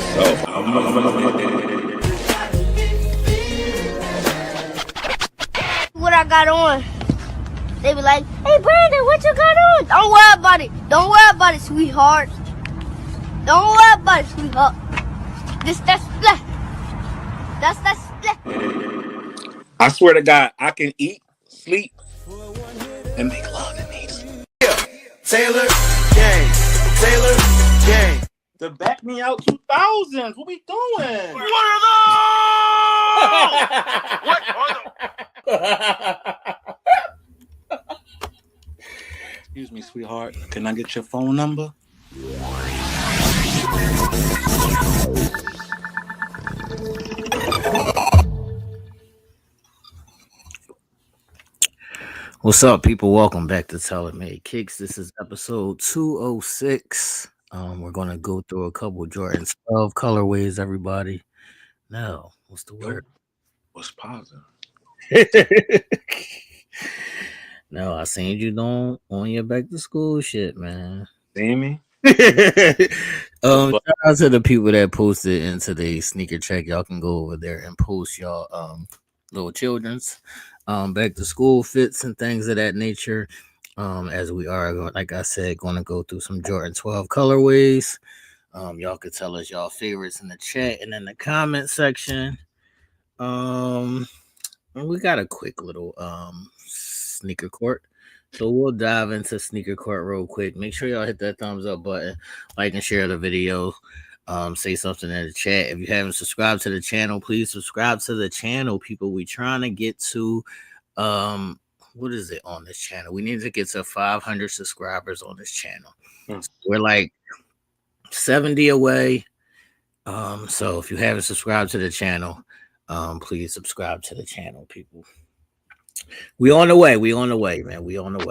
So, what I got on. They be like, hey Brandon, what you got on? Don't worry about it. Don't worry about it, sweetheart. Don't worry about it, sweetheart. That's split. That's split. I swear to God, I can eat, sleep, and make love in these. Taylor Gang. Taylor Gang. The Back Me Out 2000s. What we doing? What are those? What are Excuse me, sweetheart. Can I get your phone number? What's up, people? Welcome back to Taylor Made Kicks. This is episode 206. We're gonna go through a couple Jordan 12 colorways, everybody. Now, what's the word? What's positive? No, I seen you on your back to school shit, man. See me? Shout out to the people that posted into the sneaker check. Y'all can go over there and post y'all little children's back to school fits and things of that nature. As we are, like I said, going to go through some Jordan 12 colorways. Y'all could tell us y'all favorites in the chat and in the comment section. We got a quick little sneaker court. So we'll dive into sneaker court real quick. Make sure y'all hit that thumbs up button, like and share the video. Say something in the chat. If you haven't subscribed to the channel, please subscribe to the channel, people. We trying to get to what is it on this channel? We need to get to 500 subscribers on this channel. So we're like 70 away. So if you haven't subscribed to the channel, please subscribe to the channel, people. We on the way, man. We on the way, man. We on the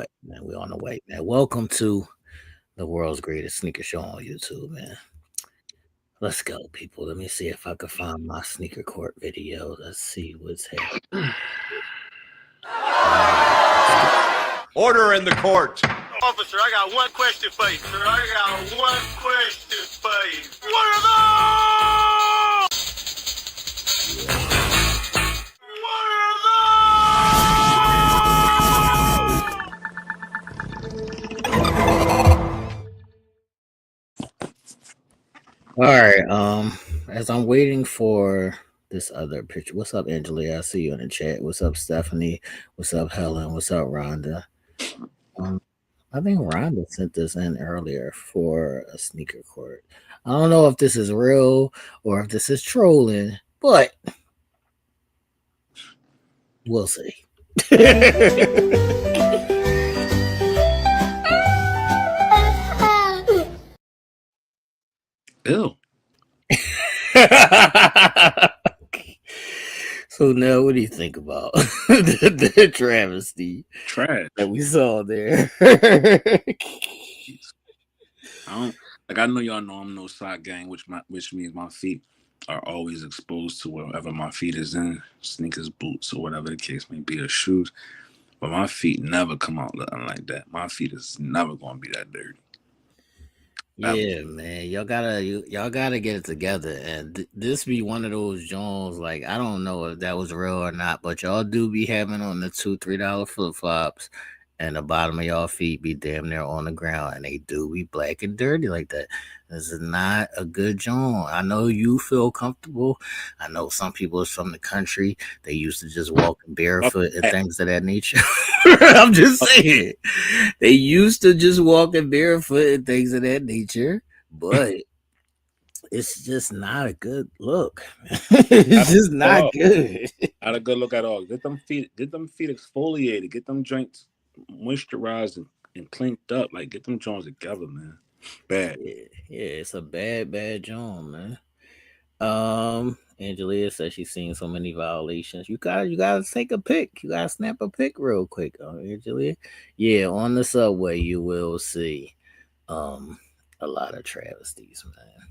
way, man. Welcome to the world's greatest sneaker show on YouTube, man. Let's go, people. Let me see if I can find my sneaker court video. Let's see what's happening. Order in the court. Officer, I got one question for you, sir. I got one question for you. What are those? What All right. As I'm waiting for this other picture. What's up, Angela? I see you in the chat. What's up, Stephanie? What's up, Helen? What's up, Rhonda? I think Rhonda sent this in earlier for a sneaker court. I don't know if this is real or if this is trolling, but we'll see. Ew. So now, what do you think about the travesty Trash. that we saw there? I know y'all know I'm no sock gang, which means my feet are always exposed to wherever my feet is in, sneakers, boots, or whatever the case may be, or shoes. But my feet never come out looking like that. My feet is never gonna be that dirty. Yeah, man, y'all gotta get it together, and this be one of those Jones. Like, I don't know if that was real or not, but y'all do be having on the $2-3 flip flops, and the bottom of y'all feet be damn near on the ground, and they do be black and dirty like that. This is not a good Jones. I know you feel comfortable. I know some people is from the country. They used to just walk barefoot and things of that nature. I'm just saying. They used to just walk barefoot and things of that nature, but it's just not a good look. It's just not good. Not a good look at all. Get them feet exfoliated. Get them joints moisturized and cleaned up. Like, get them joints together, man. Bad. Yeah, it's a bad John, man. Angelia says she's seen so many violations. You gotta take a pic. You gotta snap a pic real quick, Angelia. Yeah, on the subway you will see a lot of travesties, man.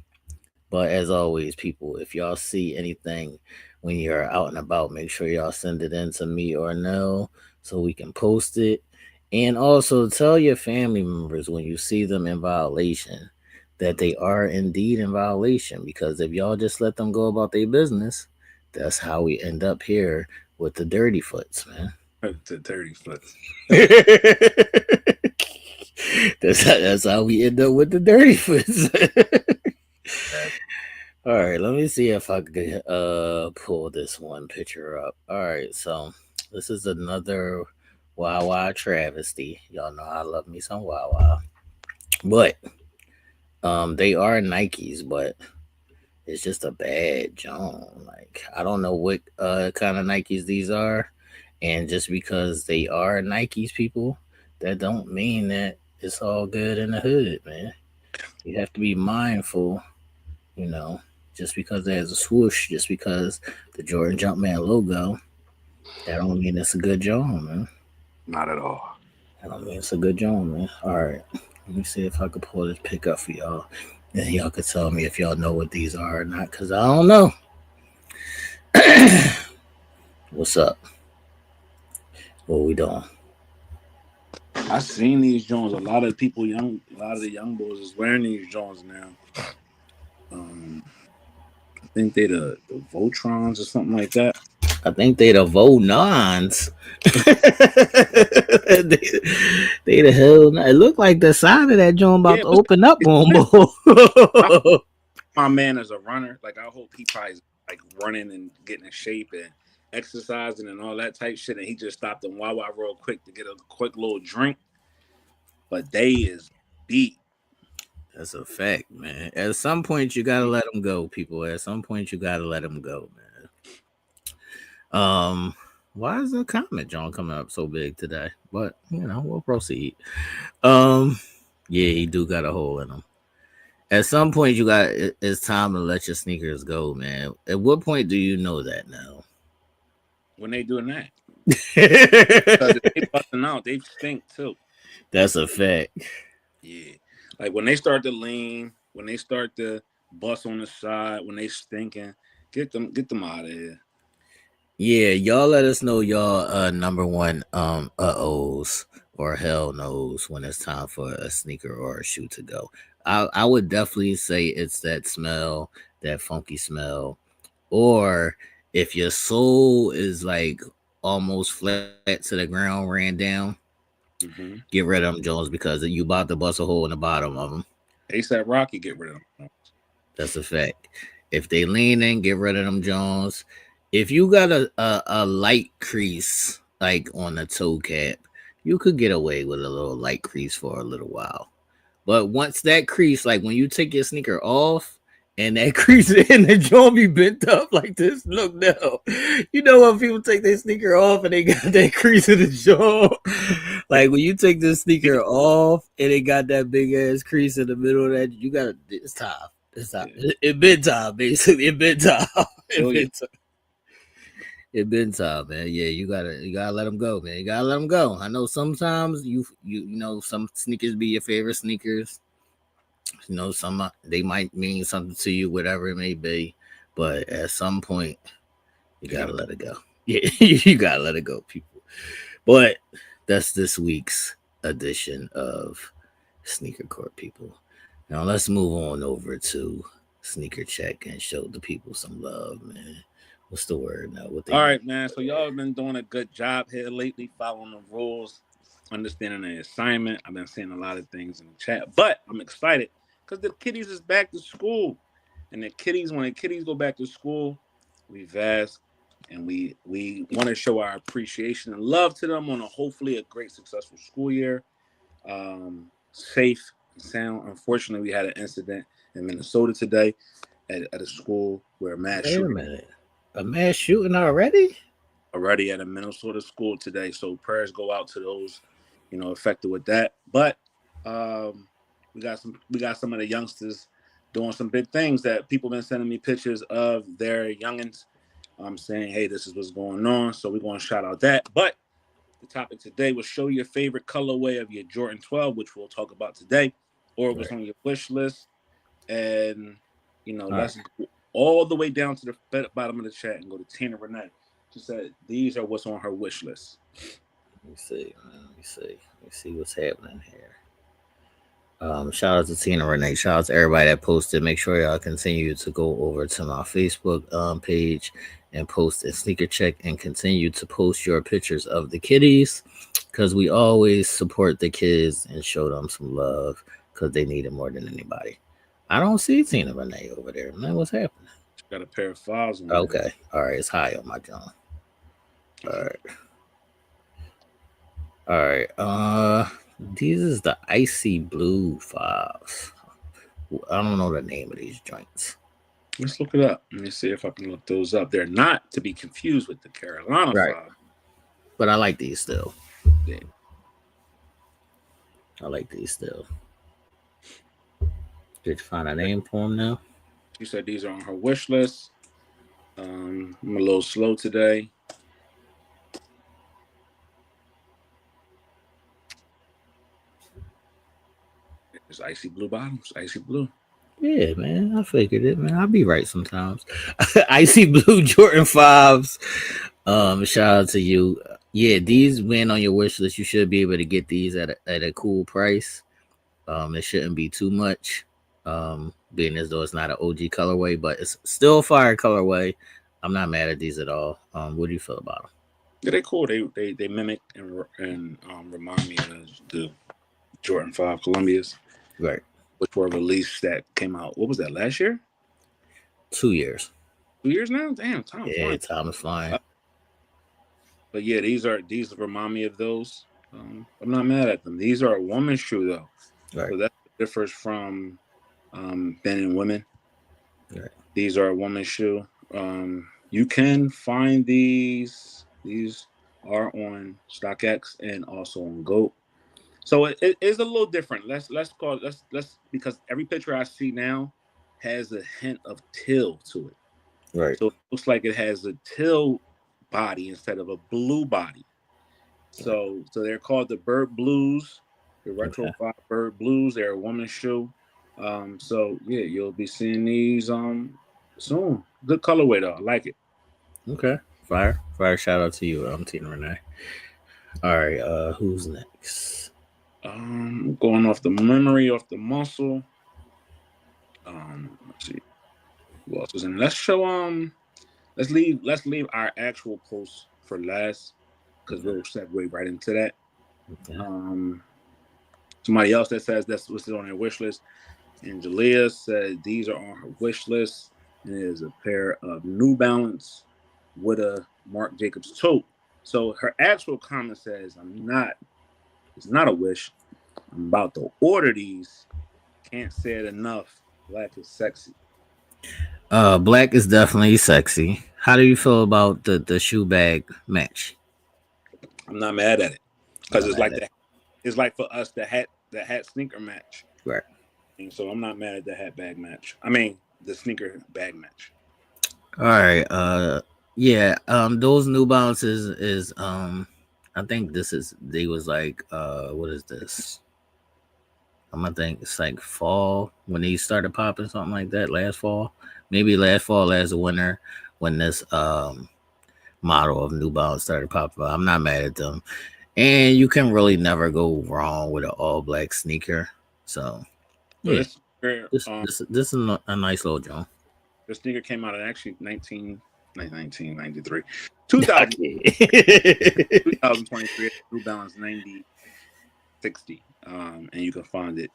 But as always, people, if y'all see anything when you're out and about, make sure y'all send it in to me or Nell so we can post it. And also tell your family members when you see them in violation that they are indeed in violation. Because if y'all just let them go about their business, that's how we end up here with the dirty foots, man. The 30 foot. That's how we end up with the dirty foots. All right, let me see if I could pull this one picture up. All right, so this is another Wawa travesty. Y'all know I love me some Wawa, but they are Nikes, but it's just a bad John. Like I don't know what kind of Nikes these are, and just because they are Nikes, people, that don't mean that it's all good in the hood, man. You have to be mindful, you know. Just because there's a swoosh, just because the Jordan Jumpman logo, that don't mean it's a good John, man. Not at all. That don't mean it's a good John, man. All right, let me see if I can pull this pick up for y'all, and y'all can tell me if y'all know what these are or not, cause I don't know. What's up? What we doing? I seen these Jones. A lot of the young boys is wearing these Jones now. I think they the Voltrons or something like that. I think they the Vonons. they the hell. It looked like the side of that joint about Yeah, to open up, boom, I boom. my man is a runner. Like I hope he probably is, like running and getting in shape and exercising and all that type shit. And he just stopped in Wawa real quick to get a quick little drink. But they is beat. That's a fact, man. At some point, you gotta let them go, people. At some point, you gotta let them go, man. Why is the comment, John, coming up so big today? But we'll proceed. Um, yeah, he do got a hole in him. At some point, it's time to let your sneakers go, man. At what point do you know that now? When they doing that. Because if they busting out, they stink too. That's a fact. Yeah. Like when they start to lean, when they start to bust on the side, when they stinking, get them out of here. Yeah, y'all let us know y'all number one ohs or hell knows when it's time for a sneaker or a shoe to go. I would definitely say it's that smell, that funky smell, or if your sole is like almost flat to the ground, ran down, Mm-hmm. get rid of them Jones because you about to bust a hole in the bottom of them. ASAP Rocky, get rid of them. That's a fact. If they lean in, get rid of them Jones. If you got a light crease like on the toe cap, you could get away with a little light crease for a little while. But once that crease, like when you take your sneaker off and that crease in the joint be bent up like this, look now. You know when people take their sneaker off and they got that crease in the jaw? Like when you take this sneaker off and it got that big ass crease in the middle of that, you gotta, it's time. It's time. Yeah. It been time, basically. It been time. It Oh, yeah. been time. It been time, man. Yeah, you gotta let them go, man. You gotta let them go. I know sometimes you know some sneakers be your favorite sneakers. Some they might mean something to you, whatever it may be. But at some point, you gotta let it go. Yeah, you gotta let it go, people. But that's this week's edition of Sneaker Court, people. Now let's move on over to Sneaker Check and show the people some love, man. What's the word now? What they All doing right, man. So over y'all there? have been doing a good job here lately, following the rules, understanding the assignment. I've been saying a lot of things in the chat, but I'm excited because the kiddies is back to school, and when the kiddies go back to school, we vast and we want to show our appreciation and love to them on a hopefully a great successful school year, safe and sound. Unfortunately, we had an incident in Minnesota today at a school where a mass Wait a shooting minute. A mass shooting already? already at a Minnesota school today. So prayers go out to those, affected with that. But um, we got some of the youngsters doing some big things that people been sending me pictures of their youngins. Saying, hey, this is what's going on. So we're going to shout out that. But the topic today was show your favorite colorway of your Jordan 12, which we'll talk about today, or what's Right. on your wish list. And, All right. let's go all the way down to the bottom of the chat and go to Tina Renee. She said these are what's on her wish list. Let me see, man. Let me see. Let me see what's happening here. Shout out to Tina Renee. Shout out to everybody that posted. Make sure y'all continue to go over to my Facebook page and post a sneaker check and continue to post your pictures of the kitties because we always support the kids and show them some love because they need it more than anybody. I don't see Tina Renee over there, man. What's happening? She got a pair of files on. Okay. All right. It's high on my John. All right. All right. These is the icy blue files. I don't know the name of these joints. Let's look it up. Let me see if I can look those up. They're not to be confused with the Carolina Right. file. But I like these still. Yeah. I like these still. Did you find a name for them now? She said these are on her wish list. I'm a little slow today. It's icy blue bottoms, icy blue. Yeah, man. I figured it, man. I'll be right sometimes. Icy blue Jordan 5s. Shout out to you. Yeah, these went on your wish list. You should be able to get these at a cool price. It shouldn't be too much. Being as though it's not an OG colorway, but it's still a fire colorway. I'm not mad at these at all. What do you feel about them? Yeah, they cool. They mimic and remind me of the Jordan 5 Columbias, Right. which were released that came out. What was that, last year? 2 years. 2 years now? Damn, time Yeah, flying. time is flying. But yeah, these remind me of those. I'm not mad at them. These are a woman's shoe though. Right. So that differs from men and women. Right. These are a woman's shoe. You can find these. These are on StockX and also on GOAT. So it is a little different. Let's because every picture I see now has a hint of teal to it. Right. So it looks like it has a teal body instead of a blue body. So they're called the Bird Blues, the Retro 5 Bird Blues. They're a woman's shoe. So yeah, you'll be seeing these soon. Good colorway though. I like it. Okay. Fire. Shout out to you, Tina Renee. All right. Who's next? Going off the memory, off the muscle. Let's see. Who else is in? Let's show let's leave our actual post for last because we'll segue right into that. Okay. Somebody else that says that's what's on their wish list. And Jalea said these are on her wish list. And it is a pair of New Balance with a Marc Jacobs tote. So her actual comment says, it's not a wish. I'm about to order these. Can't say it enough. Black is sexy. Black is definitely sexy. How do you feel about the shoe bag match? I'm not mad at it. Because it's like that. It's like for us the hat sneaker match. Right. And so I'm not mad at the hat bag match. I mean the sneaker bag match. All right. Yeah. Those New Balances is I think they was like what is this? I think it's like fall when they started popping, something like that. Last fall, maybe last fall, last winter, when this model of New Balance started popping. I'm not mad at them, and you can really never go wrong with an all black sneaker. So yeah, this is a nice little joint. The sneaker came out in actually 1993, 2023. New Balance 9060. And you can find it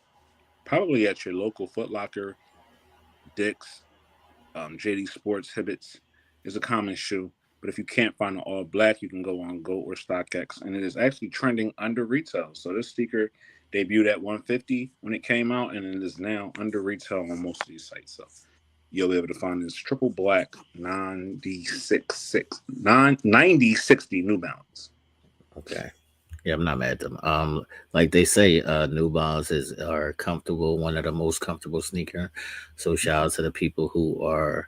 probably at your local Foot Locker, Dick's, JD Sports, Hibbett's. Is a common shoe. But if you can't find an all black, you can go on GOAT or StockX. And it is actually trending under retail. So this sneaker debuted at $150 when it came out, and it is now under retail on most of these sites. So you'll be able to find this triple black 9060 New Balance. Okay. Yeah, I'm not mad at them. Like they say, New Balances are comfortable, one of the most comfortable sneaker. So shout out to the people who are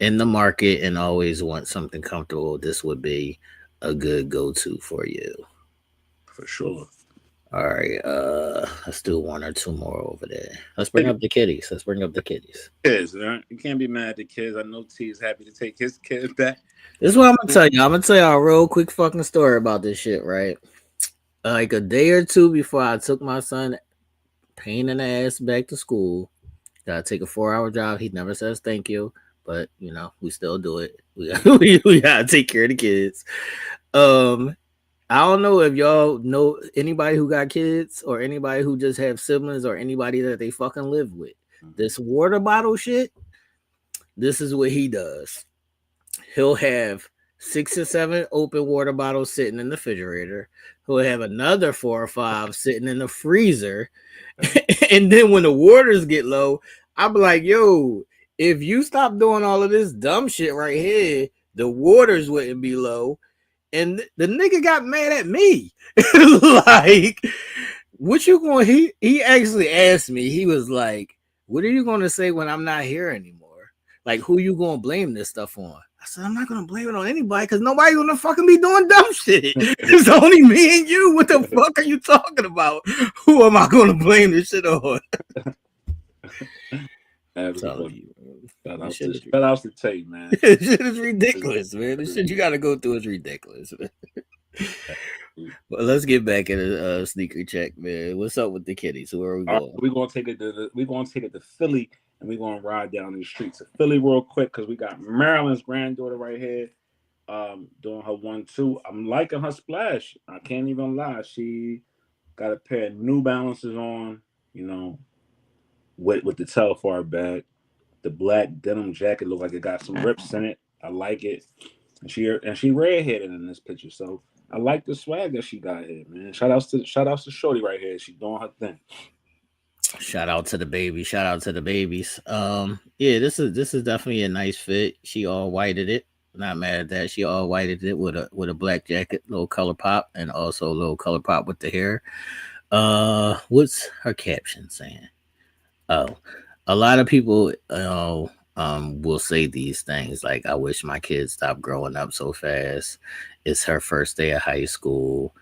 in the market and always want something comfortable. This would be a good go-to for you. For sure. All right. Let's do one or two more over there. Let's bring up the kitties. Kids, right? You can't be mad at the kids. I know T is happy to take his kid back. This is what I'm gonna tell you. I'm gonna tell y'all a real quick fucking story about this shit, right? Like a day or two before I took my son pain in the ass back to school. Gotta take a 4 hour drive. He never says thank you, but you know, we still do it. We gotta take care of the kids. Um, I don't know if y'all know anybody who got kids or anybody who just have siblings or anybody that they fucking live with. This water bottle shit, this is what he does. He'll have 6 or 7 open water bottles sitting in the refrigerator. He'll have another 4 or 5 sitting in the freezer. And then when the waters get low, I'm like, yo, if you stop doing all of this dumb shit right here, the waters wouldn't be low. And the nigga got mad at me. Like, what you going? He actually asked me. He was like, "What are you going to say when I'm not here anymore? Like, who you going to blame this stuff on?" I said, "I'm not going to blame it on anybody because nobody going to fucking be doing dumb shit. It's only me and you. What the fuck are you talking about? Who am I going to blame this shit on?" Absolutely. Shout out to Tate, man. This shit is ridiculous, man. This shit you got to go through is ridiculous. Well, let's get back into sneaker check, man. What's up with the kitties? Where are we going? We're gonna take it to Philly, and we're gonna ride down these streets of Philly real quick because we got Marilyn's granddaughter right here, doing her 1-2. I'm liking her splash. I can't even lie. She got a pair of New Balances on, you know, with the Telfar bag. The black denim jacket look like it got some rips in it. I like it. And she redheaded in this picture, so I like the swag that she got here, man. Shout outs to Shorty right here. She doing her thing. Shout out to the baby. Shout out to the babies. Yeah, this is definitely a nice fit. She all whited it. Not mad at that. She all whited it with a black jacket, little color pop, and also a little color pop with the hair. What's her caption saying? Oh, a lot of people, will say these things like, "I wish my kids stopped growing up so fast." It's her first day of high school.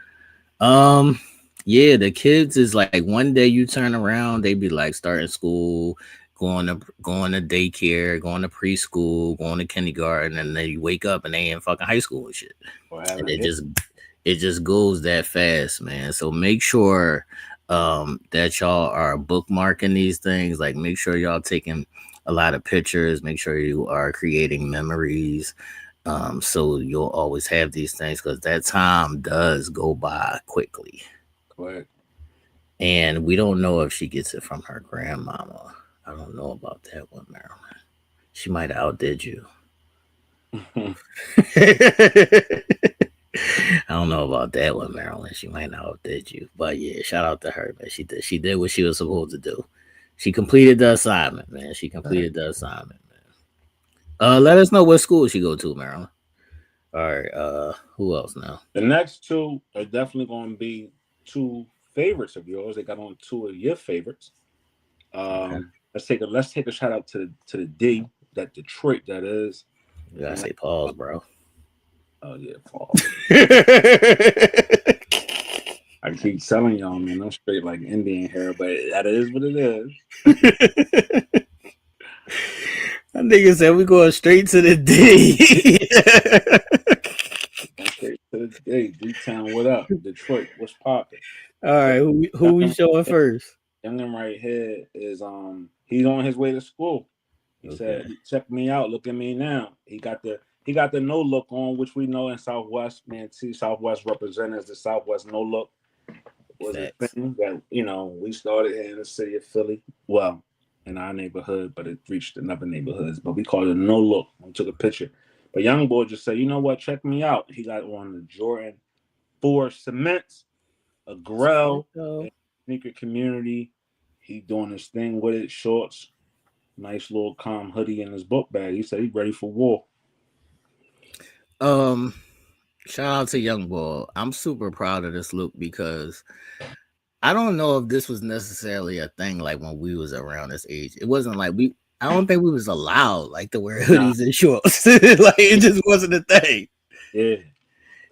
Yeah, the kids is like one day you turn around, they be like starting school, going to daycare, going to preschool, going to kindergarten, and then you wake up and they in fucking high school and shit. And it just goes that fast, man. So make sure that y'all are bookmarking these things. Like, make sure y'all taking a lot of pictures. Make sure you are creating memories. So you'll always have these things because that time does go by quickly. Correct. And we don't know if she gets it from her grandmama. I don't know about that one, Marilyn. She might have outdid you. I don't know about that one, Marilyn. She might not outdid you. But yeah, shout out to her, man. She did what she was supposed to do. She completed the assignment, man. She completed the assignment, man. Let us know what school she go to, Marilyn. All right. Who else now? The next two are definitely going to be two favorites of yours. They got on two of your favorites. Okay. Let's take a shout out to the D, that Detroit that is. You gotta say pause, bro. Oh yeah, pause. I keep telling y'all, man, I'm straight like Indian hair, but that is what it is. That nigga said we going straight to the D. Straight to the D. D-Town, what up? Detroit, what's popping? All right, who we showing first? Youngin right here is he's on his way to school. He said, "Check me out, look at me now." He got the no look on, which we know in Southwest, man. See, Southwest represents the Southwest no look. Was a thing that, you know, we started here in the city of Philly. Well, in our neighborhood, but it reached another neighborhoods. But we called it no look. We took a picture. But young boy just said, "You know what? Check me out." He got on the Jordan 4 cements, a Grell, sneaker community. He doing his thing with it, shorts, nice little calm hoodie in his book bag. He said he's ready for war. Shout out to Young Boy. I'm super proud of this look because I don't know if this was necessarily a thing like when we was around this age. It wasn't like I don't think we was allowed like to wear hoodies and shorts. Like, it just wasn't a thing. Yeah.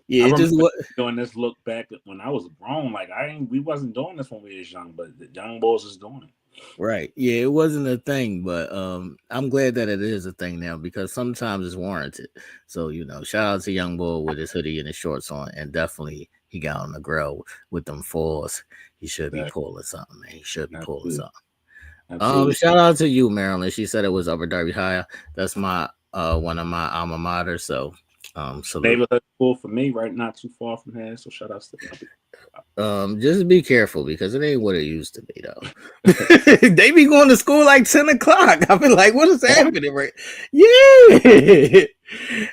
Yeah, I just doing this look back when I was grown. Like we wasn't doing this when we was young, but the young boys is doing it. Right. Yeah, it wasn't a thing, but I'm glad that it is a thing now because sometimes it's warranted. So, shout out to Young Boy with his hoodie and his shorts on, and definitely he got on the grill with them fours. He should be That, pulling something, man. He should be pulling absolutely, something. absolutely. Shout out to you, Marilyn. She said it was Upper Darby High. That's my one of my alma mater. So salute. Neighborhood school for me, right? Not too far from here. So shout out to Just be careful because it ain't what it used to be though. They be going to school like 10 o'clock. I be like, what is happening right? Yeah.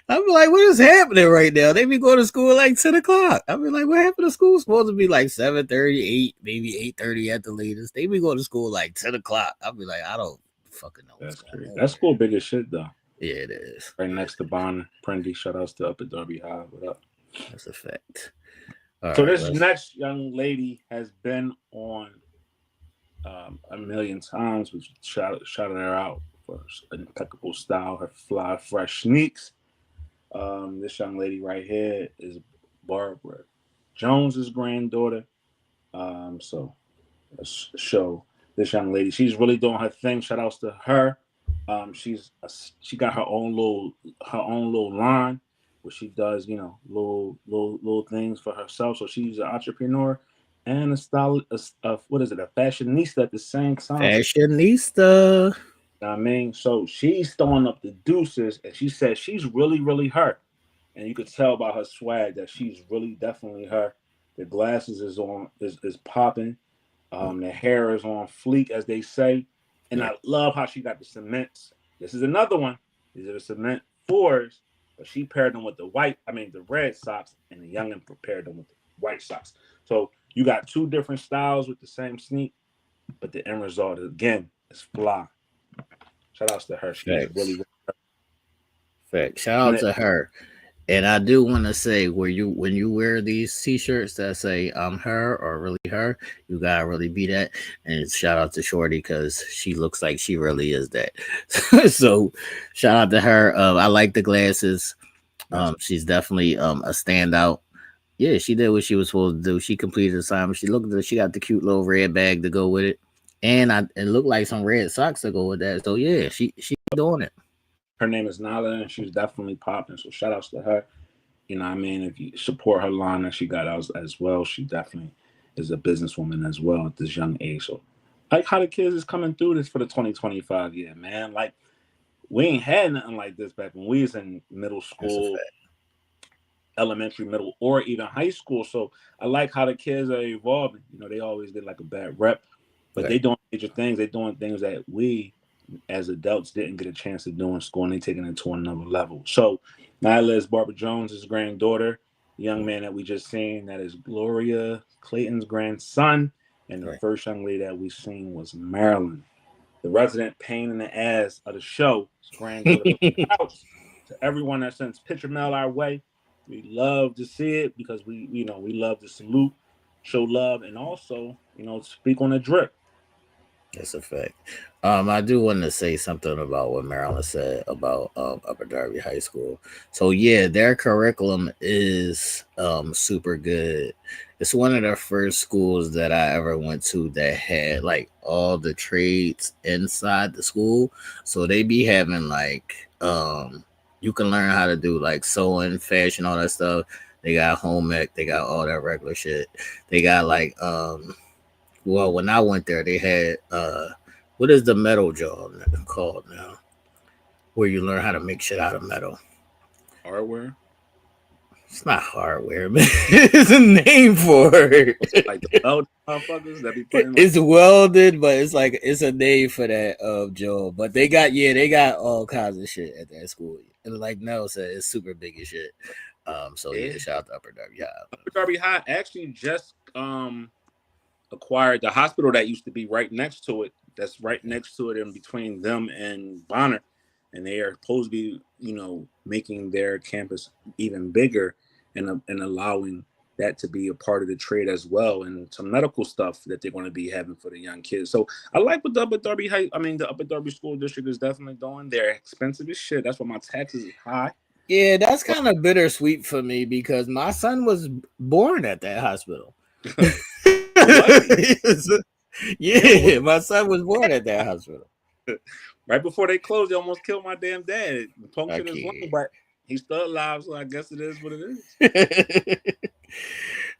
I'm like, what is happening right now? They be going to school like 10 o'clock. I be like, what happened to school? Supposed to be like 7:38, maybe 8:30 at the latest. They be going to school like 10 o'clock. I be like, I don't fucking know what's That's going crazy. on. That school big as shit though. Yeah, it is. Right next to Bonner, Prendy. Shout outs to Upper Darby High. What up? That's a fact. All So right, this next young lady has been on a million times. We shouted her out for impeccable style, her fly, fresh sneaks. This young lady right here is Barbara Jones's granddaughter. So let's show this young lady. She's really doing her thing. Shout outs to her. She got her own little line where she does little things for herself. So she's an entrepreneur and a style. What is it? A fashionista at the same time. fashionista. You know what I mean, so she's throwing up the deuces, and she says she's really her, and you could tell by her swag that she's really definitely her. The glasses is popping. The hair is on fleek, as they say. And I love how she got the cements. This is another one. These are the cement fours, but she paired them with the red socks, and the youngin prepared them with the white socks. So you got two different styles with the same sneak, but the end result again is fly. Shout outs to her. She's really fact. Shout out to her. And I do want to say, when you wear these t-shirts that say "I'm her" or "really her," you gotta really be that. And shout out to Shorty because she looks like she really is that. So shout out to her. I like the glasses. She's definitely a standout. Yeah, she did what she was supposed to do. She completed the assignment. She got the cute little red bag to go with it, and it looked like some red socks to go with that. So yeah, she doing it. Her name is Nala, and she's definitely popping. So shout outs to her. You know what I mean? If you support her line that she got out as well, she definitely is a businesswoman as well at this young age. So I like how the kids is coming through this for the 2025 year, man. Like, we ain't had nothing like this back when we was in middle school, elementary, middle, or even high school. So I like how the kids are evolving. They always get like a bad rep, but they doing major things. They doing things that we as adults didn't get a chance to do in school, and they taking it to another level. So Nyla is Barbara Jones's granddaughter, the young man that we just seen, that is Gloria Clayton's grandson, and the first young lady that we seen was Marilyn, the resident pain in the ass of the show. Granddaughter. To everyone that sends picture mail our way, we love to see it because we love to salute, show love, and also speak on the drip. That's a fact. I do want to say something about what Marilyn said about Upper Darby High School. So yeah, their curriculum is super good. It's one of the first schools that I ever went to that had like all the trades inside the school. So they be having like you can learn how to do like sewing, fashion, all that stuff. They got home ec, they got all that regular shit. They got like well, when I went there, they had what is the metal job called now? Where you learn how to make shit out of metal. Hardware? It's not hardware, man. It's a name for it. Like the weld motherfuckers that be putting. It's welded, but it's a name for that job. But they got all kinds of shit at that school. And like Nell said, it's super big as shit. So yeah, shout out to Upper Darby High. Upper Darby High actually just acquired the hospital that used to be right next to it. That's right next to it, in between them and Bonner, and they are supposed to be, making their campus even bigger and allowing that to be a part of the trade as well, and some medical stuff that they're going to be having for the young kids. So I like what the Upper Darby the Upper Darby School District is definitely doing. They're expensive as shit. That's why my taxes is high. Yeah, that's kind of bittersweet for me because my son was born at that hospital. Yeah, my son was born at that hospital. Right before they closed, they almost killed my damn dad. I Punctured his lung, can't. but he's still alive, so I guess it is what it is.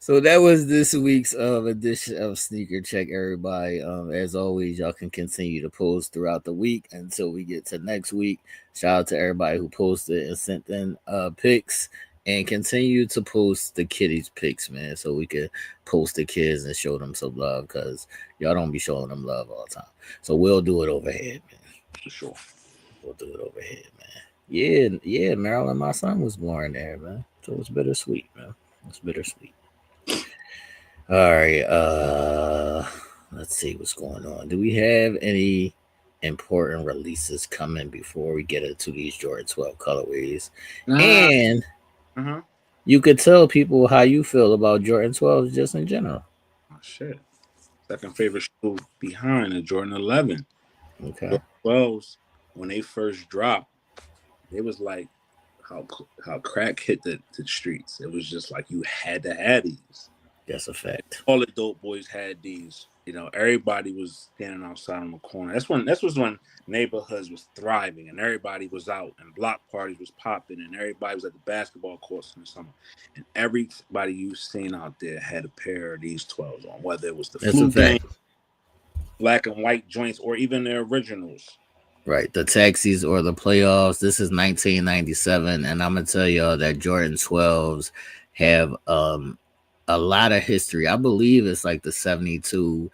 So that was this week's edition of Sneaker Check, everybody. As always, y'all can continue to post throughout the week until we get to next week. Shout out to everybody who posted and sent in pics, and continue to post the kiddies pics, man, so we could post the kids and show them some love, because y'all don't be showing them love all the time. So we'll do it overhead, man. For sure. We'll do it overhead, man. Yeah, Marilyn, my son was born there, man. So it's bittersweet, man. It's bittersweet. All right. Let's see what's going on. Do we have any important releases coming before we get into these Jordan 12 colorways? And you could tell people how you feel about Jordan 12s just in general. Oh, shit. Second favorite shoe behind the Jordan 11. Okay. Jordan 12s, when they first dropped, it was like how crack hit the streets. It was just like you had to have these. That's a fact. All the dope boys had these. You know, everybody was standing outside on the corner. That was when neighborhoods was thriving and everybody was out and block parties was popping and everybody was at the basketball courts in the summer. And everybody you've seen out there had a pair of these 12s on, whether it was the flu game, black and white joints, or even the originals. Right, the taxis or the playoffs. This is 1997, and I'm gonna tell y'all that Jordan 12s have a lot of history. I believe it's like the 72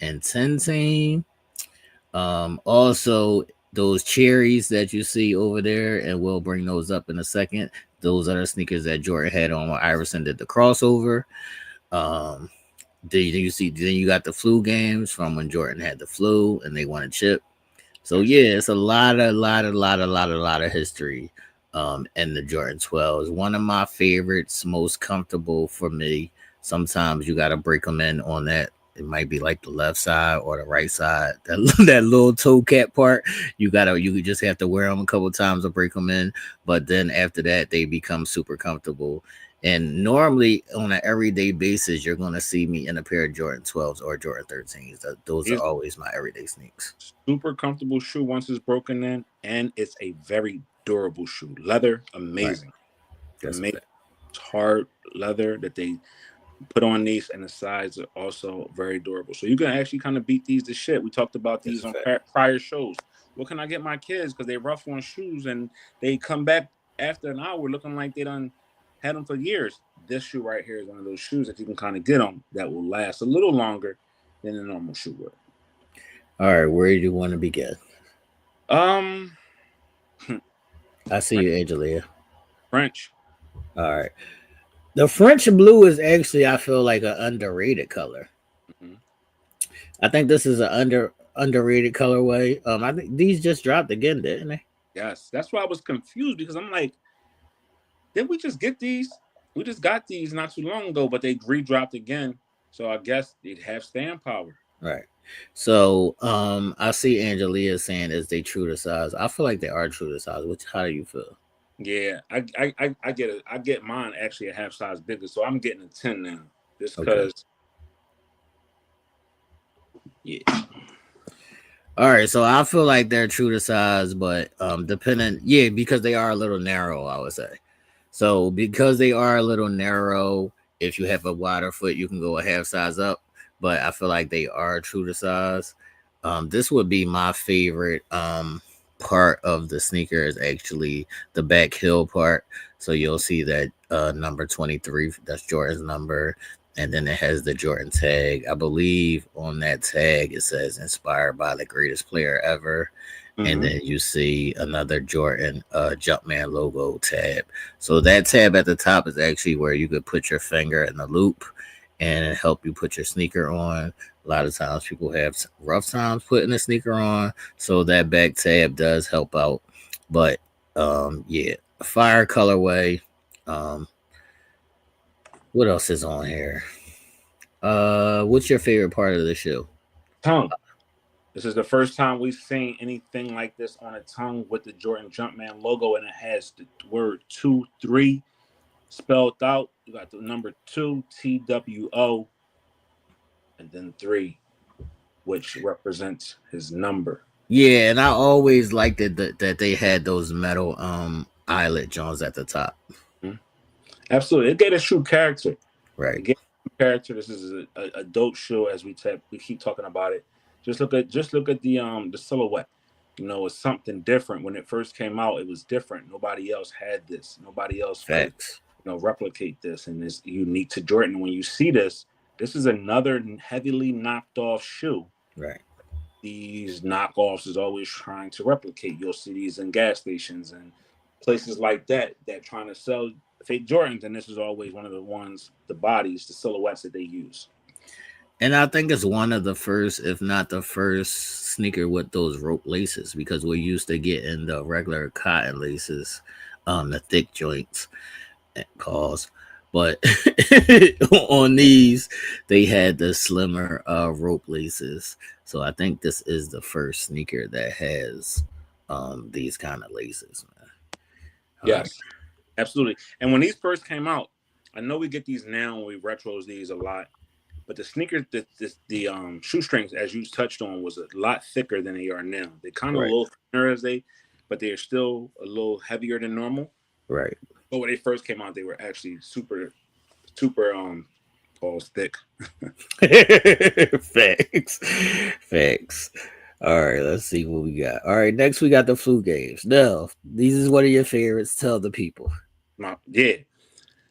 and 10 team. Also, those cherries that you see over there, and we'll bring those up in a second. Those are the sneakers that Jordan had on when Iverson did the crossover. Then you got the flu games from when Jordan had the flu and they won a chip. So yeah, it's a lot of history in the Jordan 12s. One of my favorites, most comfortable for me. Sometimes you got to break them in on that. It might be like the left side or the right side. That little toe cap part, you just have to wear them a couple times to break them in. But then after that, they become super comfortable. And normally on an everyday basis, you're going to see me in a pair of Jordan 12s or Jordan 13s. Those are always my everyday sneaks. Super comfortable shoe once it's broken in, and it's a very durable shoe. Leather, amazing. Right. Amazing. It's hard leather that they put on these, and the sides are also very durable. So you can actually kind of beat these to shit. We talked about these on prior shows. What can I get my kids? Because they rough on shoes, and they come back after an hour looking like they done had them for years. This shoe right here is one of those shoes that you can kind of get them that will last a little longer than a normal shoe would. All right, where do you want to begin? I see you, Angelia. French. All right. The French blue is actually, I feel like, an underrated color. Mm-hmm. I think this is an underrated colorway. I think these just dropped again, didn't they? Yes, that's why I was confused, because I'm like, didn't we just get these? We just got these not too long ago, but they re-dropped again. So I guess they'd have staying power. Right. So I see Angelia saying, is they true to size? I feel like they are true to size. How do you feel? Yeah, I get it. I get mine actually a half size bigger, so I'm getting a 10 now. Just because. Okay. Yeah. All right, so I feel like they're true to size, but because they are a little narrow, I would say. So because they are a little narrow, if you have a wider foot, you can go a half size up. But I feel like they are true to size. This would be my favorite part of the sneaker, is actually the back heel part. So you'll see that number 23, that's Jordan's number. And then it has the Jordan tag. I believe on that tag, it says inspired by the greatest player ever. Mm-hmm. And then you see another Jordan Jumpman logo tab. So that tab at the top is actually where you could put your finger in the loop and help you put your sneaker on. A lot of times people have rough times putting a sneaker on, so that back tab does help out. But fire colorway. What else is on here? What's your favorite part of the shoe? Tongue. This is the first time we've seen anything like this on a tongue with the Jordan Jumpman logo, and it has the word 2-3 spelled out. You got the number 2, TWO, and then 3. which represents his number. Yeah, and I always liked it that they had those metal eyelet joints at the top. Mhm. Absolutely, it gave a shoe character. Right. It gave a character. This is a dope shoe. As we keep talking about it. Just look at the silhouette. It's something different. When it first came out, it was different. Nobody else had this. Nobody else could Facts. replicate this, and it's unique to Jordan. When you see this is another heavily knocked off shoe. Right. These knockoffs is always trying to replicate. You'll see these in gas stations and places like that trying to sell fake Jordans, and this is always one of the bodies, the silhouettes that they use. And I think it's one of the first, if not the first, sneaker with those rope laces, because we're used to getting the regular cotton laces, the thick joints, calls. But on these, they had the slimmer rope laces. So I think this is the first sneaker that has these kind of laces, man. Yes, absolutely. And when these first came out, I know we get these now and we retros these a lot. But the sneakers, the shoestrings, as you touched on, was a lot thicker than they are now. They're kind of a little thinner but they're still a little heavier than normal. Right. But when they first came out, they were actually super thick. Facts. All right, let's see what we got. All right, next we got the flu games. Now, these is one of your favorites. Tell the people. Yeah.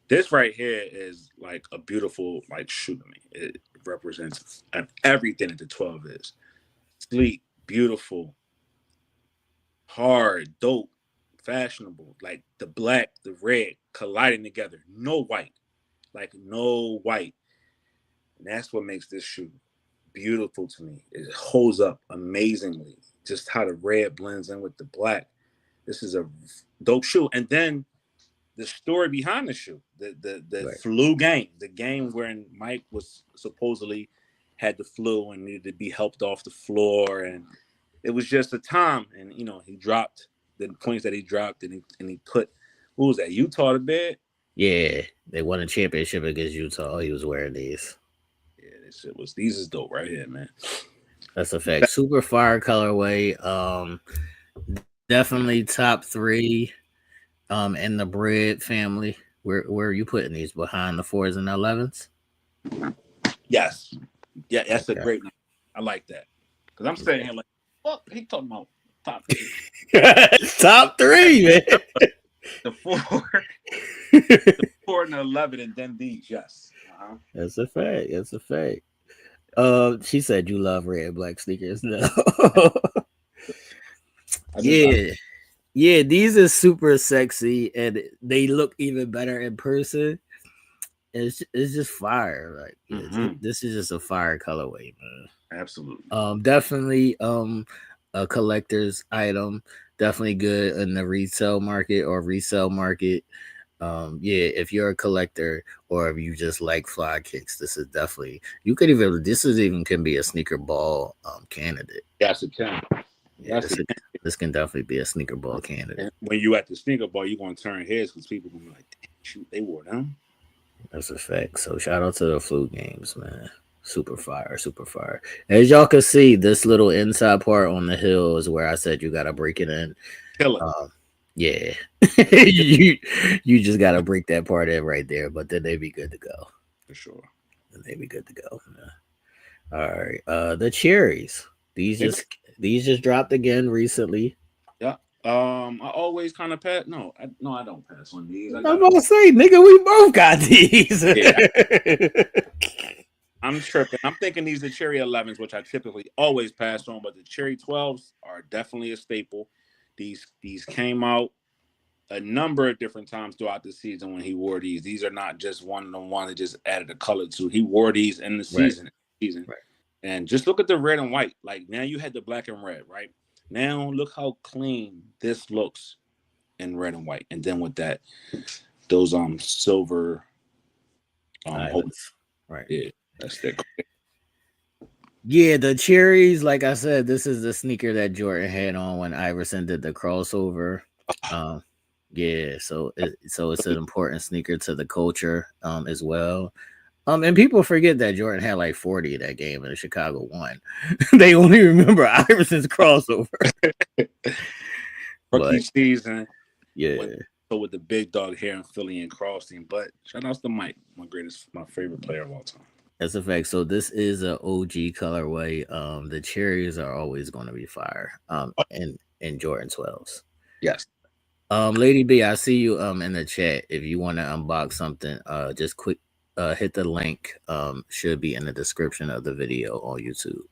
This right here is like a beautiful shoe to me. It represents everything that the 12 is. Sleek, beautiful, hard, dope, fashionable. Like the black, the red colliding together. No white. No white. And that's what makes this shoe beautiful to me. It holds up amazingly. Just how the red blends in with the black. This is a dope shoe. And then the story behind the shoe, the flu game, the game wherein Mike was supposedly had the flu and needed to be helped off the floor, and it was just a time. And he dropped the points that he dropped, and he put, who was that, Utah to bed? Yeah, they won a championship against Utah. He was wearing these. Yeah, these is dope right here, man. That's a fact. Super fire colorway. Definitely top 3. In the bread family. Where are you putting these? Behind the 4s and 11s? Yes. Yeah, that's a great one. I like that. Because I'm saying here well, he talking about top 3. Top 3, man. The 4 and the 11, and then these, yes. Uh-huh. That's a fact. She said you love red and black sneakers. No. Yeah, these are super sexy and they look even better in person. It's just fire. This is just a fire colorway, man. Absolutely. Definitely a collector's item. Definitely good in the retail market or resale market. If you're a collector or if you just like fly kicks, this is definitely can be a sneaker ball candidate. Yes, it can. Yeah, this can definitely be a sneaker ball candidate. And when you at the sneaker ball, you're gonna turn heads because people gonna be like, "Damn, shoot, they wore them." That's a fact. So shout out to the flu games, man. Super fire. As y'all can see, this little inside part on the heel is where I said you gotta break it in. Kill it. Yeah, you just gotta break that part in right there, but then they be good to go. For sure. Then they be good to go. Yeah. All right. The cherries. These just dropped again recently. Yeah. I always kind of pass. No, I don't pass on these. I'm about to say, nigga, we both got these. Yeah. I'm tripping. I'm thinking these are cherry 11s, which I typically always pass on, but the cherry 12s are definitely a staple. These came out a number of different times throughout the season when he wore these. These are not just one of the ones that just added a color to. He wore these in the season. Right. And just look at the red and white. Like now you had the black and red, right? Now look how clean this looks in red and white. And then with those silver right. Yeah, that's thick. Yeah, the cherries, like I said, this is the sneaker that Jordan had on when Iverson did the crossover. So it's an important sneaker to the culture as well. And people forget that Jordan had like 40 that game and Chicago won. They only remember Iverson's crossover. Rookie But season. yeah, So with the big dog here in Philly and Carlson. But shout out to Mike, my favorite player of all time. that's a fact. So this is a OG colorway. The cherries are always going to be fire. In Jordan 12s. Yes. Lady B, I see you in the chat. If you want to unbox something, just quick hit the link. Should be in the description of the video on YouTube,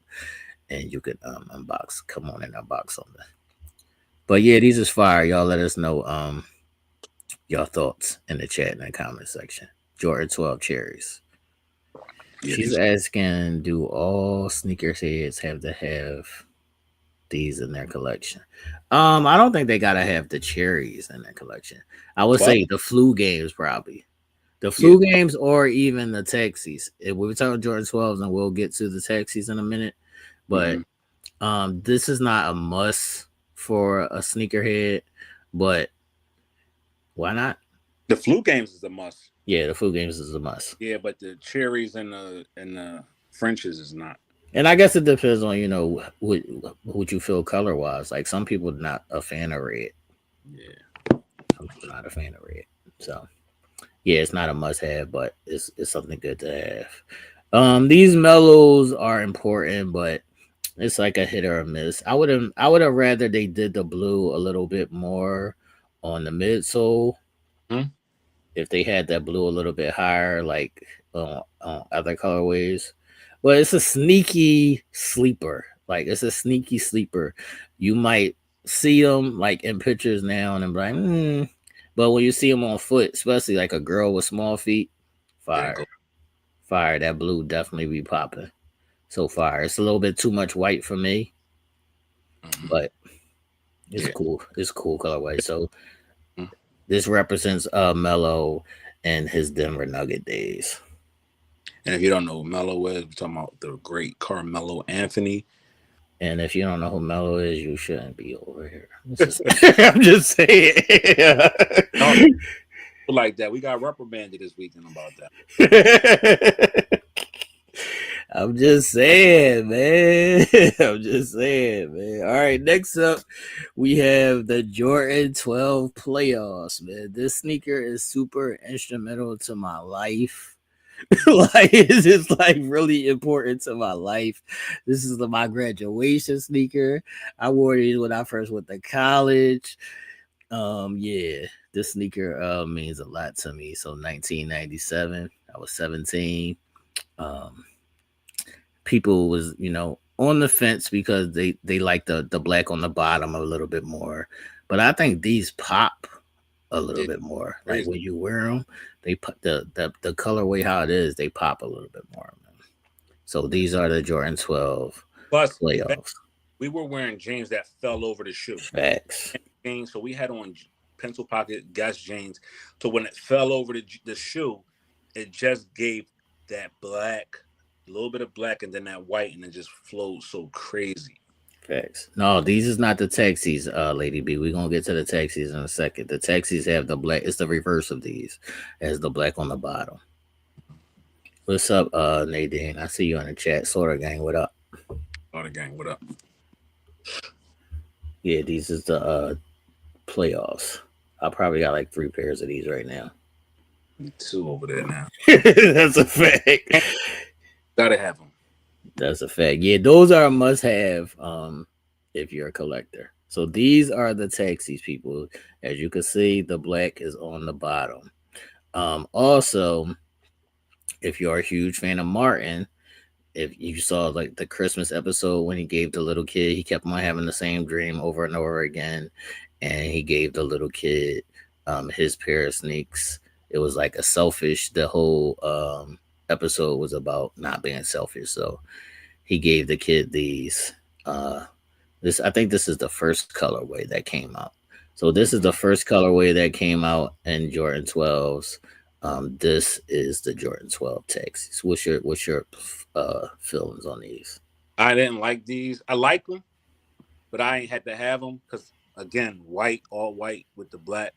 and you could unbox. Come on and unbox something. But yeah, these is fire. Y'all let us know your thoughts in the chat in the comment section. Jordan 12 cherries. Yeah, She's asking, do all sneakers heads have to have these in their collection? I don't think they gotta have the cherries in their collection. I would say the flu games probably. The flu games or even the taxis. If we're talking Jordan 12s, and we'll get to the taxis in a minute. But this is not a must for a sneakerhead, but why not? The flu games is a must. Yeah, the flu games is a must. Yeah, but the cherries and the Frenches is not. And I guess it depends on what you feel color wise. Like some people not a fan of red. Yeah, I'm not a fan of red. So yeah, it's not a must have, but it's something good to have. These mellows are important, but it's like a hit or a miss. I would have rather they did the blue a little bit more on the midsole. If they had that blue a little bit higher, like other colorways. But it's a sneaky sleeper. Like it's a sneaky sleeper. You might see them like in pictures now and be like, but when you see them on foot, especially like a girl with small feet, fire. That blue definitely be popping. So fire. It's a little bit too much white for me, but it's cool. It's cool colorway. So this represents Mello and his Denver Nugget days. And if you don't know who Melo is, we're talking about the great Carmelo Anthony. And if you don't know who Mello is, you shouldn't be over here. I'm just saying. Like that. We got reprimanded this weekend about that. I'm just saying, man. All right, next up, we have the Jordan 12 playoffs, man. This sneaker is super instrumental to my life. Like it's just like really important to my life. This is my graduation sneaker. I wore these when I first went to college. Yeah, this sneaker means a lot to me. So 1997, I was 17. People was on the fence because they like the black on the bottom a little bit more, but I think these pop a little bit more. Like when you wear them, they put the colorway how it is, they pop a little bit more. Man. So these are the Jordan 12 playoffs. We were wearing jeans that fell over the shoe. Facts. So we had on pencil pocket Guess jeans. So when it fell over the shoe, it just gave that black, a little bit of black, and then that white, and it just flowed so crazy. Facts. No, these is not the taxis, Lady B. We're gonna get to the taxis in a second. The taxis have the black, it's the reverse of these, as the black on the bottom. What's up, Nadine? I see you in the chat. Sorta gang, what up? Sorta gang, what up? Yeah, these is the playoffs. I probably got like 3 pairs of these right now. 2 over there now. That's a fact. Gotta have them. That's a fact. Yeah, those are a must-have if you're a collector. So these are the taxis, people. As you can see, the black is on the bottom. Also, if you're a huge fan of Martin, if you saw like the Christmas episode when he gave the little kid, he kept on having the same dream over and over again, and he gave the little kid his pair of sneaks. It was like a selfish. The whole episode was about not being selfish. So he gave the kid these. I think this is the first colorway that came out. So this is the first colorway that came out in Jordan 12s. This is the Jordan 12 Texas. What's your feelings on these? I didn't like these. I like them, but I ain't had to have them because again, all white with the black.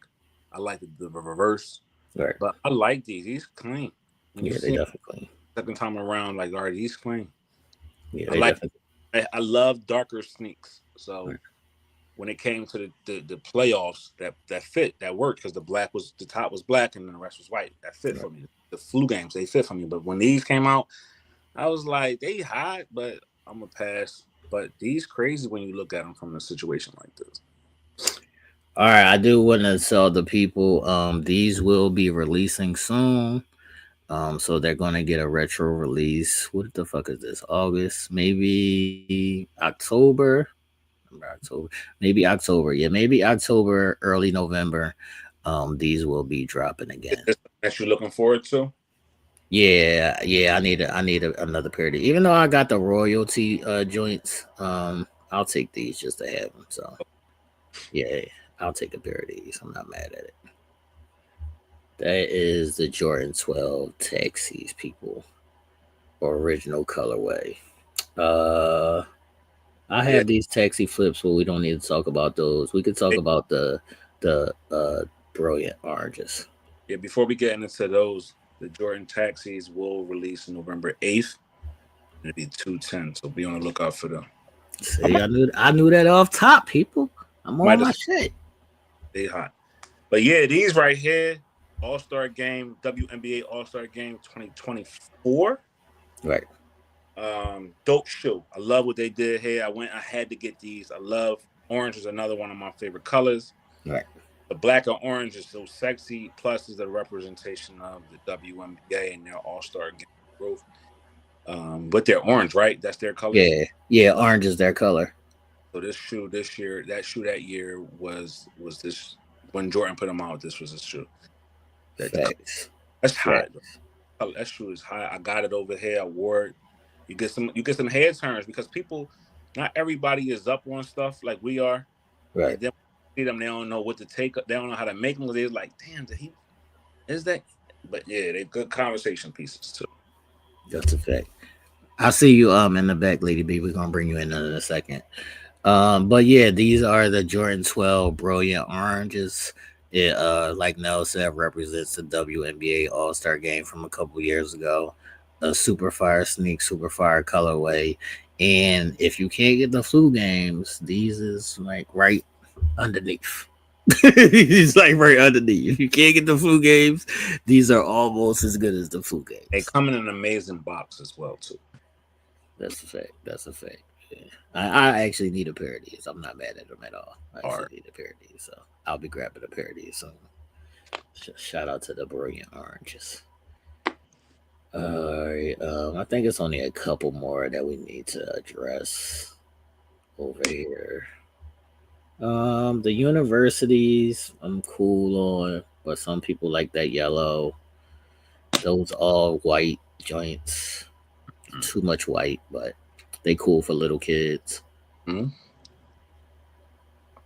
I like the reverse. Right. But I like these. These clean. When you Yeah, they see 'em definitely clean. second time around, like, all right, he's clean. Yeah, I they like. definitely. I love darker sneaks. So Right. when it came to the playoffs, that fit, that worked because the top was black and then the rest was white. That fit Right. for me. The flu games, they fit for me. But when these came out, I was like, they hot, but I'm gonna pass. But these crazy when you look at them from a situation like this. All right, I do want to tell the people these will be releasing soon. So they're gonna get a retro release. What the fuck is this? August, maybe October. Remember October, maybe October. Yeah, maybe October, early November. These will be dropping Is again. this that you're looking forward to? Yeah, yeah. Another pair of these. Even though I got the royalty joints, I'll take these just to have them. So yeah, I'll take a pair of these. I'm not mad at it. That is the Jordan 12 Taxis, people. Original colorway. Uh, I Yeah, have these taxi flips, but we don't need to talk about those. We could talk about the brilliant oranges. yeah. Before we get into those, the Jordan Taxis will release November 8th. It'll be 210. So be on the lookout for them. I See, might, I knew that off top, people. I'm on might my have shit. stay hot. But yeah, these right here, All Star Game, WNBA All Star Game 2024. Right, Dope shoe. I love what they did here. I had to get these. I love orange is another one of my favorite colors. right. The black and orange is so sexy. Plus, is the representation of the WNBA and their All Star Game growth. But they're orange, right? That's their colors. Yeah, yeah. Orange is their color. So this shoe this year, that shoe that year was this when Jordan put them out. This was a shoe. Facts. That's hot. Facts. That shoe is hot. I got it over here. I wore it. You get some head turns because people, not everybody is up on stuff like we are, Right. and then see them, they don't know what to take. They don't know how to make them. They're like, damn, did he? Is that? But yeah, they're good conversation pieces too. That's a fact. I'll see you in the back, Lady B. We're gonna bring you in a second. But yeah, these are the Jordan 12 Brilliant Oranges. It like Nell said, represents the WNBA All-Star game from a couple years ago. A super fire sneak, super fire colorway. And if you can't get the flu games, these is like right underneath. It's like right underneath. If you can't get the flu games, these are almost as good as the flu They games. come in an amazing box as well too. That's a fact. That's a fact. Yeah. I actually need a pair of these. I'm not mad at them at all. I All actually right. need a pair of these, so I'll be grabbing a pair of these soon. Shout out to the brilliant oranges. All right, I think it's only a couple more that we need to address over here. The universities I'm cool on, but some people like that yellow. Those all white joints, too much white, but they cool for little kids. Mhm.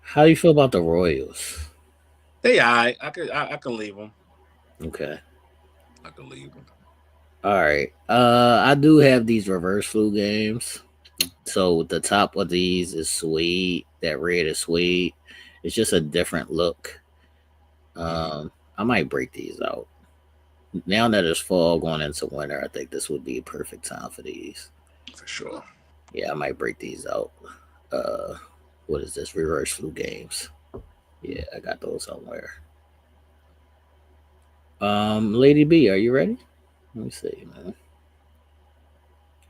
How do you feel about the Royals? They all right. I can leave them. Okay. I can leave them. All right. I do have these reverse flu games. So the top of these is suede. That red is suede. It's just a different look. I might break these out. Now that it's fall going into winter, I think this would be a perfect time for these. For sure. Yeah, I might break these out. Uh what is this? Reverse flu games. Yeah, I got those somewhere. Lady B, are you ready? Let me see,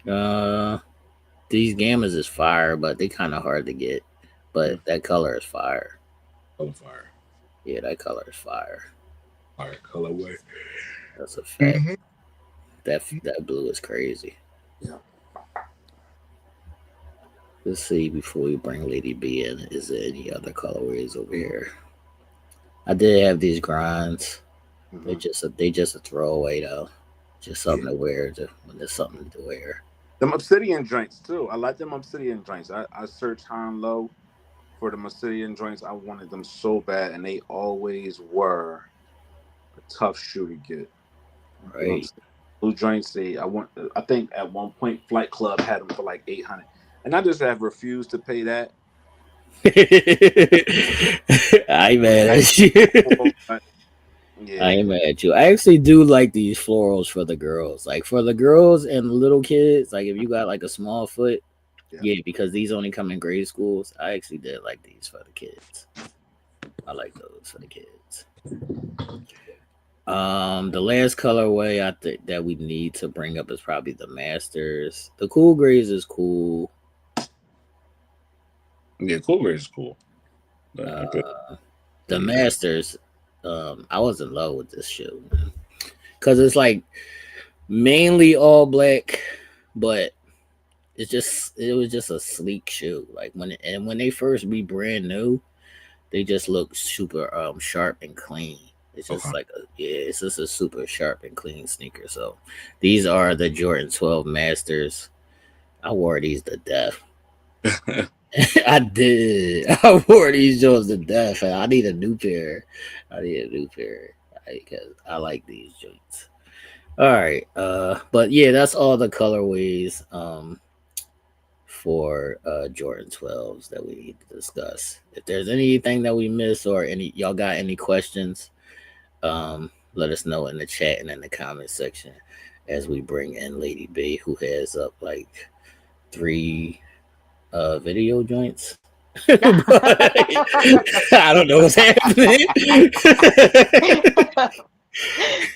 man. These gammas is fire, but they kind of hard to get. But that color is fire. Color fire. Yeah, that color is fire. Fire colorway. That's a fact. That blue is crazy. Yeah. Let's see before we bring Lady B in. Is there any other colorways over here? I did have these grinds. They just a throwaway though. Just something to wear when there's something to wear. Them obsidian joints too. I like them obsidian joints. I searched high and low for the obsidian joints. I wanted them so bad, and they always were a tough shoe to get. Right. Blue joints. I think at one point Flight Club had them for like 800, and I just have refused to pay that. I man. Yeah. I ain't mad at you. I actually do like these florals for the girls. Like for the girls and the little kids, like if you got like a small foot, yeah, because these only come in grade schools. I actually did like these for the kids. I like those for the kids. The last colorway I think that we need to bring up is probably the Masters. The cool grays is cool. Yeah, Cool Breeze is cool. But I could, The yeah. Masters, I was in love with this shoe because it's like mainly all black, but it was just a sleek shoe. Like when they first be brand new, they just look super sharp and clean. It's just Okay. it's just a super sharp and clean sneaker. So these are the Jordan 12 Masters. I wore these to death. I did. I wore these Jones to death. And I need a new pair. Because I like these joints. All right. But yeah, that's all the colorways for Jordan 12s that we need to discuss. If there's anything that we missed or any y'all got any questions, let us know in the chat and in the comment section as we bring in Lady B, who has up like 3 video joints. But I don't know what's happening.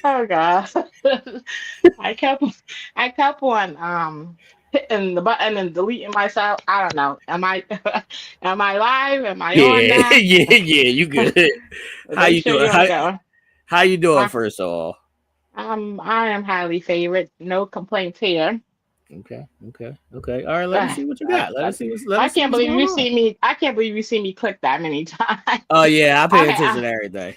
Oh god. I kept I kept on hitting the button and deleting myself. I don't know. Am I am I live? Am I on Yeah, now? yeah, you good. How Make you sure doing? you're going. How you doing I, first of all? I am highly favored. No complaints here. Okay. All right, let us see what you got. Let I us see can't what's believe going you on. see me. I can't believe you see me click that many times. Oh yeah, I pay Okay, attention to everything.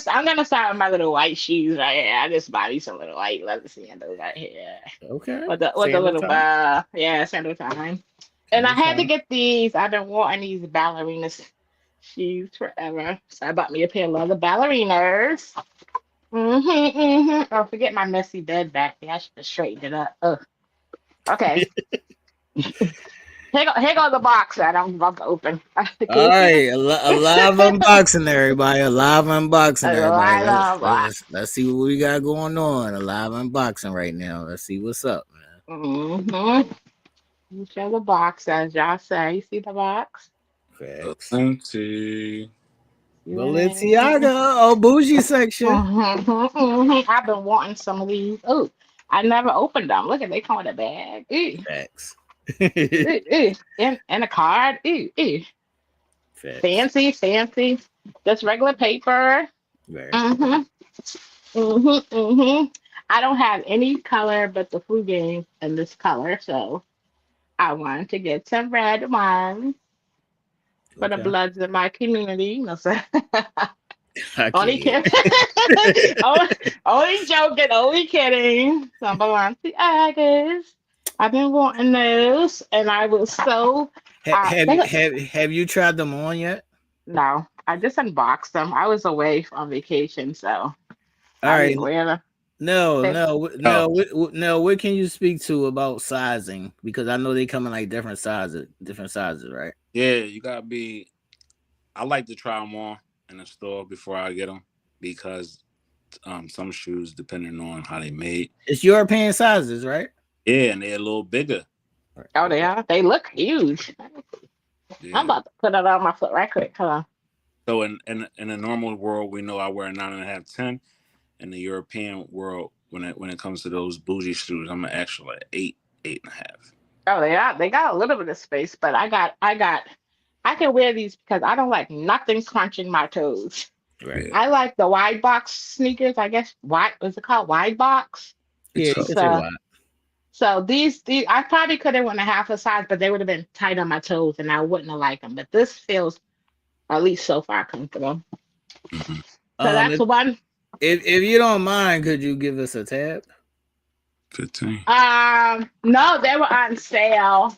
I'm gonna start with my little white shoes right here. I just bought me some little white leather sandals right here Okay. with the Sandal little time. yeah, sandal time. And I Sandal had to time. get these. I've been wanting these ballerina shoes forever, so I bought me a pair of leather ballerinas. Oh, forget my messy bed back there. I should have straightened it up. Ugh. Okay. Here go the box that I'm about to open. All Can you see right, this? a live unboxing, everybody. A live unboxing, A everybody. live box. Let's see what we got going on. A live unboxing right now. Let's see what's up, man. You show the box, as y'all say. You see the box? Facts. Empty. See what I mean? Balenciaga, oh bougie section. I've been wanting some of these. Oh, I never opened them. Look at they come with a bag. Ooh, Facts. ooh, ooh. And a card. Ooh, ooh. Facts. Fancy, fancy. Just regular paper. Right. Mm-hmm. Mm-hmm. Mm-hmm. I don't have any color but the flu game in this color, so I wanted to get some red ones for the Okay. bloods in my community. No, sir. I Only can't. kidding. only, only joking. Only kidding. Some Balenciagas. I've been wanting those, and I was so. Have you tried them on yet? No, I just unboxed them. I was away on vacation, so All I right. didn't wear them. No, They, no, Oh, no, no. What can you speak to about sizing? Because I know they come in like different sizes, right? yeah, you gotta be. I like to try them on in the store before I get them because some shoes, depending on how they made, It's European sizes, right? yeah, and they're a little bigger. Right. oh, they Okay. are. They look huge. I'm Yeah. about to put it on my foot right quick. Hold on. So in a normal world, we know I wear a 9.5, 10. In the European world, when it comes to those bougie shoes, I'm an actual like 8, 8.5. Oh, they are. They got a little bit of space, but I can wear these because I don't like nothing crunching my toes. Right. Yeah, I like the wide box sneakers. I guess wide was it called wide box? Yeah, it's you up. can say So why. these I probably could have went a half a size, but they would have been tight on my toes, and I wouldn't have liked them. But this feels at least so far comfortable. Mm-hmm. So Um, that's if, one. if you don't mind, could you give us a tab? Good thing. No, they were on sale,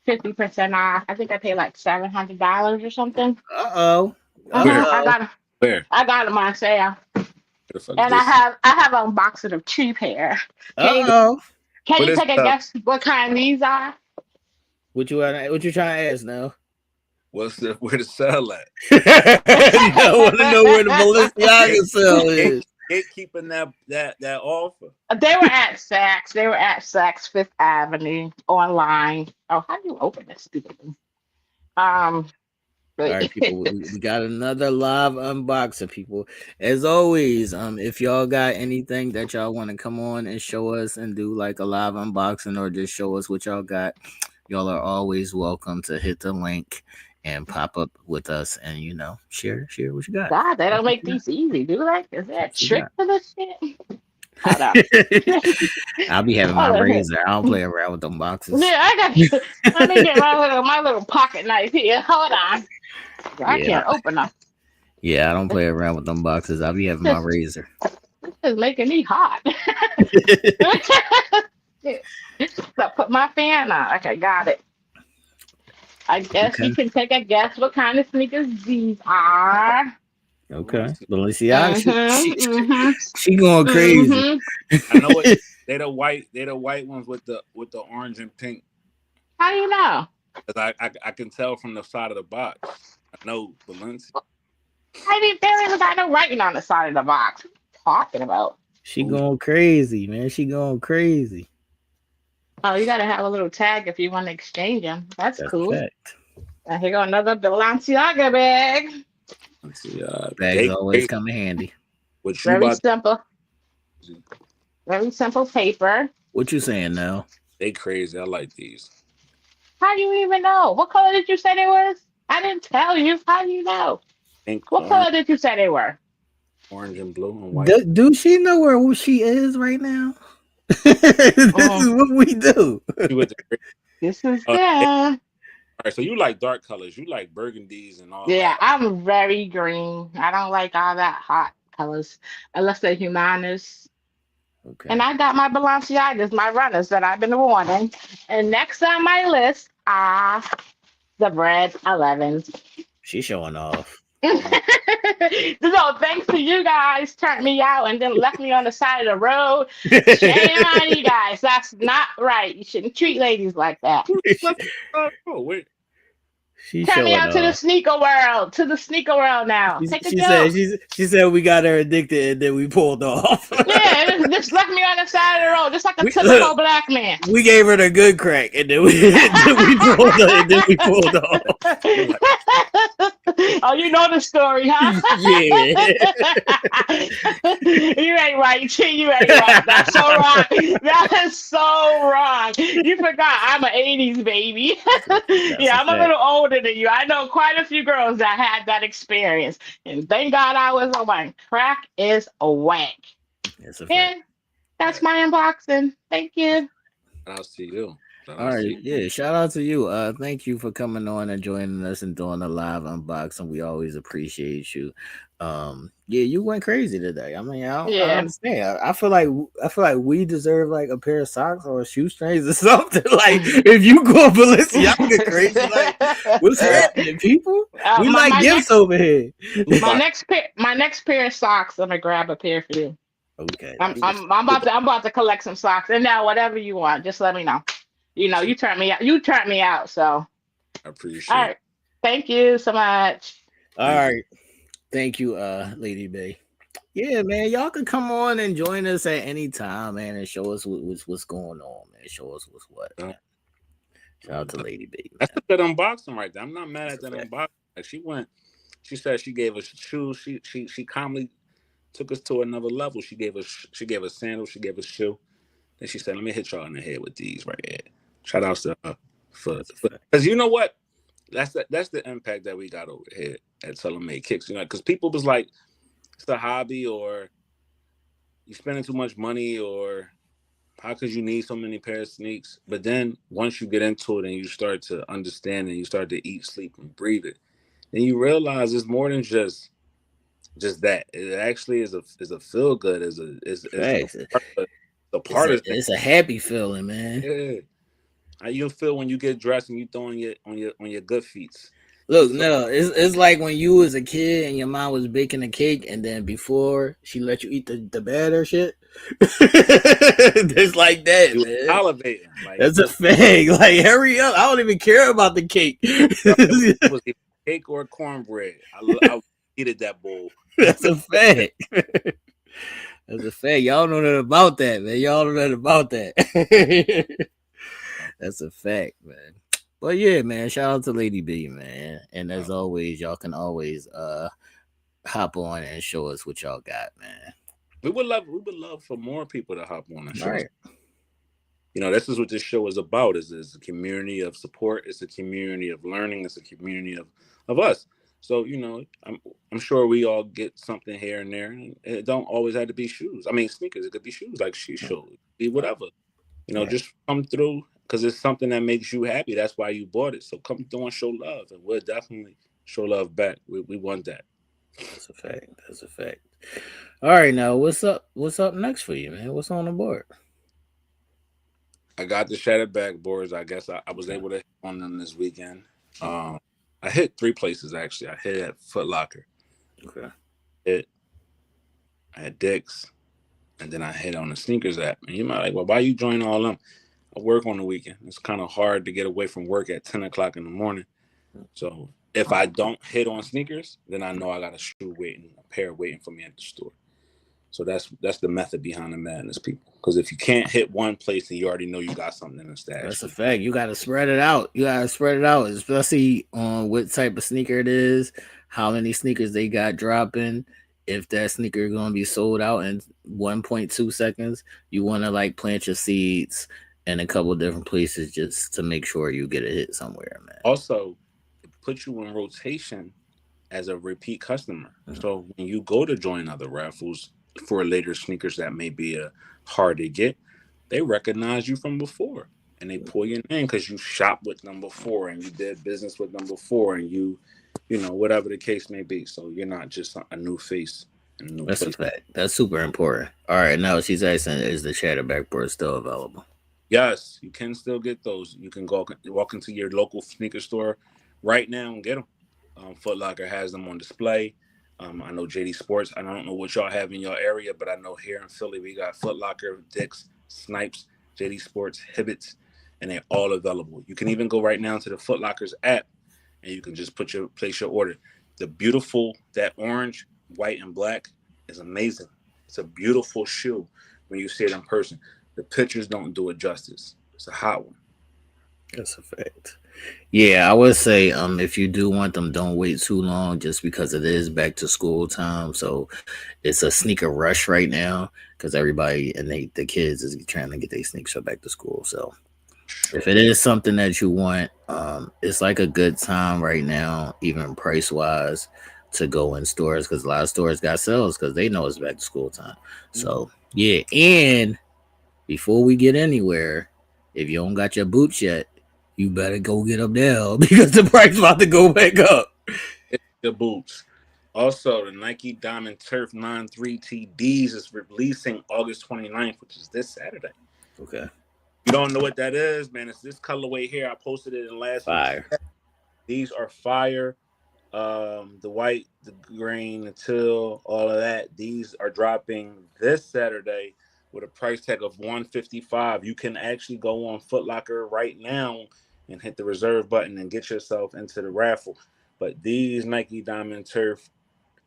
50% off. I think I paid like $700 or something. Uh-oh. Where? I Uh-oh. got Where? I got them on sale, Where the fuck is and this? I have an unboxing of 2 pair. Can you Uh-oh. can What you is take a guess what kind these are? What you trying to ask now? Where the sell at? I want to know where the Balenciaga sale is. Gatekeeping that offer. They were at Saks. They were at Saks Fifth Avenue online. Oh, how do you open this stupid thing? All But right, people, we got another live unboxing, people. As always, if y'all got anything that y'all want to come on and show us and do like a live unboxing or just show us what y'all got, y'all are always welcome to hit the link and pop up with us and share what you got. God, they don't make these easy, do they? Is there a What you trick got? to this shit? Hold on. I'll be having my Hold on. razor. I don't play around with them boxes. Yeah, I got you. Let me get my little pocket knife here. Hold on. I Yeah. can't open them. Yeah, I don't play around with them boxes. I'll be having my razor. This is making me hot. So put my fan on. Okay, got it. I guess Okay. you can take a guess what kind of sneakers these are. Okay. Balenciaga, Mhm, she going crazy. mhm. I know it. They the white ones with the orange and pink. How do you know? Cause I can tell from the side of the box. I know Balenciaga. I mean, there is got no writing on the side of the box. What are you talking about? She going crazy, man. She going crazy. Oh, you gotta have a little tag if you want to exchange them. That's That's cool. a fact. And here go another Balenciaga bag. Let's see. Bags They always crazy. come in handy. What you Very about? simple. Very simple paper. What you saying now? They crazy. I like these. How do you even know? What color did you say they was? I didn't tell you. How do you know? Pink, What color did you say they were? orange and blue and white. Do she know who she is right now? This is what we do. You with the- This is Oh, them. all right, so you like dark colors. You like burgundies and all Yeah, that. I'm very green. I don't like all that hot colors unless they're humanas. Okay. And I got my Balenciagas, my runners that I've been wanting. And next on my list are the Bread 11s. She's showing off. So thanks to you guys, turned me out and then left me on the side of the road. Shame on you guys. That's not right. You shouldn't treat ladies like that. Oh wait. She's Turn me showing out to the off. sneaker world. To the sneaker world now. Take a She joke. said she said we got her addicted and then we pulled off. Yeah, just left me on the side of the road, just like a We- typical look. black man. We gave her the good crack and then we pulled off. Oh, you know the story, huh? You ain't right. You ain't right. That's so wrong. That is so wrong. You forgot I'm an 80s baby. Yeah, I'm a little older than you. I know quite a few girls that had that experience. And thank God I was on my crack is a whack. That's a fact. And that's my unboxing. Thank you. I'll see you. All right, yeah. Shout out to you. Thank you for coming on and joining us and doing a live unboxing. We always appreciate you. Yeah, you went crazy today. I mean, I don't understand. I feel like we deserve like a pair of socks or shoestrings or something. Like if you go Balenciaga crazy, like what's happening, people? We like gifts over here. My next pair of socks. I'm gonna grab a pair for you. Okay. I'm about to collect some socks. And now whatever you want, just let me know. You know, you turned me out. You turned me out. So I appreciate all right. Thank you so much. All right. Thank you, Lady Bay. Yeah, man. Y'all can come on and join us at any time, man, and show us what's going on, man. Show us what's what. Man. Shout out to Lady Bay. Man. That's a good unboxing right there. I'm not mad at that unboxing. Like she said she gave us shoes. She calmly took us to another level. She gave us sandals, she gave us shoe. Then she said, let me hit y'all in the head with these right here. Shout outs to her for because you know what? That's the impact that we got over here at Tell Made Kicks. You know, because people was like, it's a hobby, or you spending too much money, or how could you need so many pairs of sneaks? But then once you get into it and you start to understand and you start to eat, sleep, and breathe it, then you realize it's more than just that. It actually is a feel good. It's a happy feeling, man. Yeah. How you feel when you get dressed and you throw on your good feet? Look, no, it's like when you was a kid and your mom was baking a cake, and then before she let you eat the batter shit, It's like that, You was man. salivating. Like, That's a fact. Like, hurry up. I don't even care about the cake. it was either cake or cornbread. I needed that bowl. That's a fact. That's a fact. Y'all know nothing about that, man. Y'all know nothing about that. That's a fact, man. But yeah, man, shout out to Lady B, man. And as always, y'all can always hop on and show us what y'all got, man. We would love for more people to hop on the show. Right. You know, this is what this show is about. Is a community of support. It's a community of learning. It's a community of us. So, you know, I'm sure we all get something here and there. It don't always have to be shoes. I mean, sneakers. It could be shoes, like she showed. It could be whatever. You know, just come through because it's something that makes you happy. That's why you bought it. So come through and show love, and we'll definitely show love back. We want that. That's a fact. That's a fact. All right, now what's up? What's up next for you, man? What's on the board? I got the shattered backboards. I guess I was able to hit on them this weekend. I hit 3 places actually. I hit at Foot Locker. Okay. I had Dick's, and then I hit on the sneakers app. And you might like, well, why you join all them? I work on the weekend. It's kind of hard to get away from work at 10 o'clock in the morning. So if I don't hit on sneakers, then I know I got a shoe waiting, a pair waiting for me at the store. So that's the method behind the madness, people. Because if you can't hit one place, then you already know you got something in the stash. That's a fact. You got to spread it out. You got to spread it out, especially on what type of sneaker it is, how many sneakers they got dropping. If that sneaker is going to be sold out in 1.2 seconds, you want to like plant your seeds in a couple different places just to make sure you get a hit somewhere, man. Also, it puts you in rotation as a repeat customer. So when you go to join other raffles for later sneakers that may be hard to get, they recognize you from before and they pull your name because you shopped with them before and you did business with them before and you know, whatever the case may be. So you're not just a new face. That's a fact. That's super important. All right, now she's asking, is the shatter backboard still available? Yes, you can still get those. You can walk into your local sneaker store right now and get them. Foot Locker has them on display. I know JD Sports. I don't know what y'all have in your area, but I know here in Philly we got Foot Locker, Dick's, Snipes, JD Sports, Hibbets, and they're all available. You can even go right now to the Foot Locker's app, and you can just place your order. That orange, white, and black is amazing. It's a beautiful shoe when you see it in person. The pictures don't do it justice. It's a hot one. That's a fact. Yeah, I would say if you do want them, don't wait too long just because it is back to school time. So it's a sneaker rush right now because everybody and the kids is trying to get their sneakers for back to school. So if it is something that you want, it's like a good time right now, even price wise, to go in stores because a lot of stores got sales because they know it's back to school time. So yeah, and before we get anywhere, if you don't got your boots yet, you better go get them now because the price about to go back up. It's the boots. Also, the Nike Diamond Turf 93 TDs is releasing August 29th, which is this Saturday. Okay. You don't know what that is, man. It's this colorway here. I posted it in last Fire. week. These are fire. The white, the green, the teal, all of that. These are dropping this Saturday with a price tag of $155. You can actually go on Foot Locker right now and hit the reserve button and get yourself into the raffle. But these Nike Diamond Turf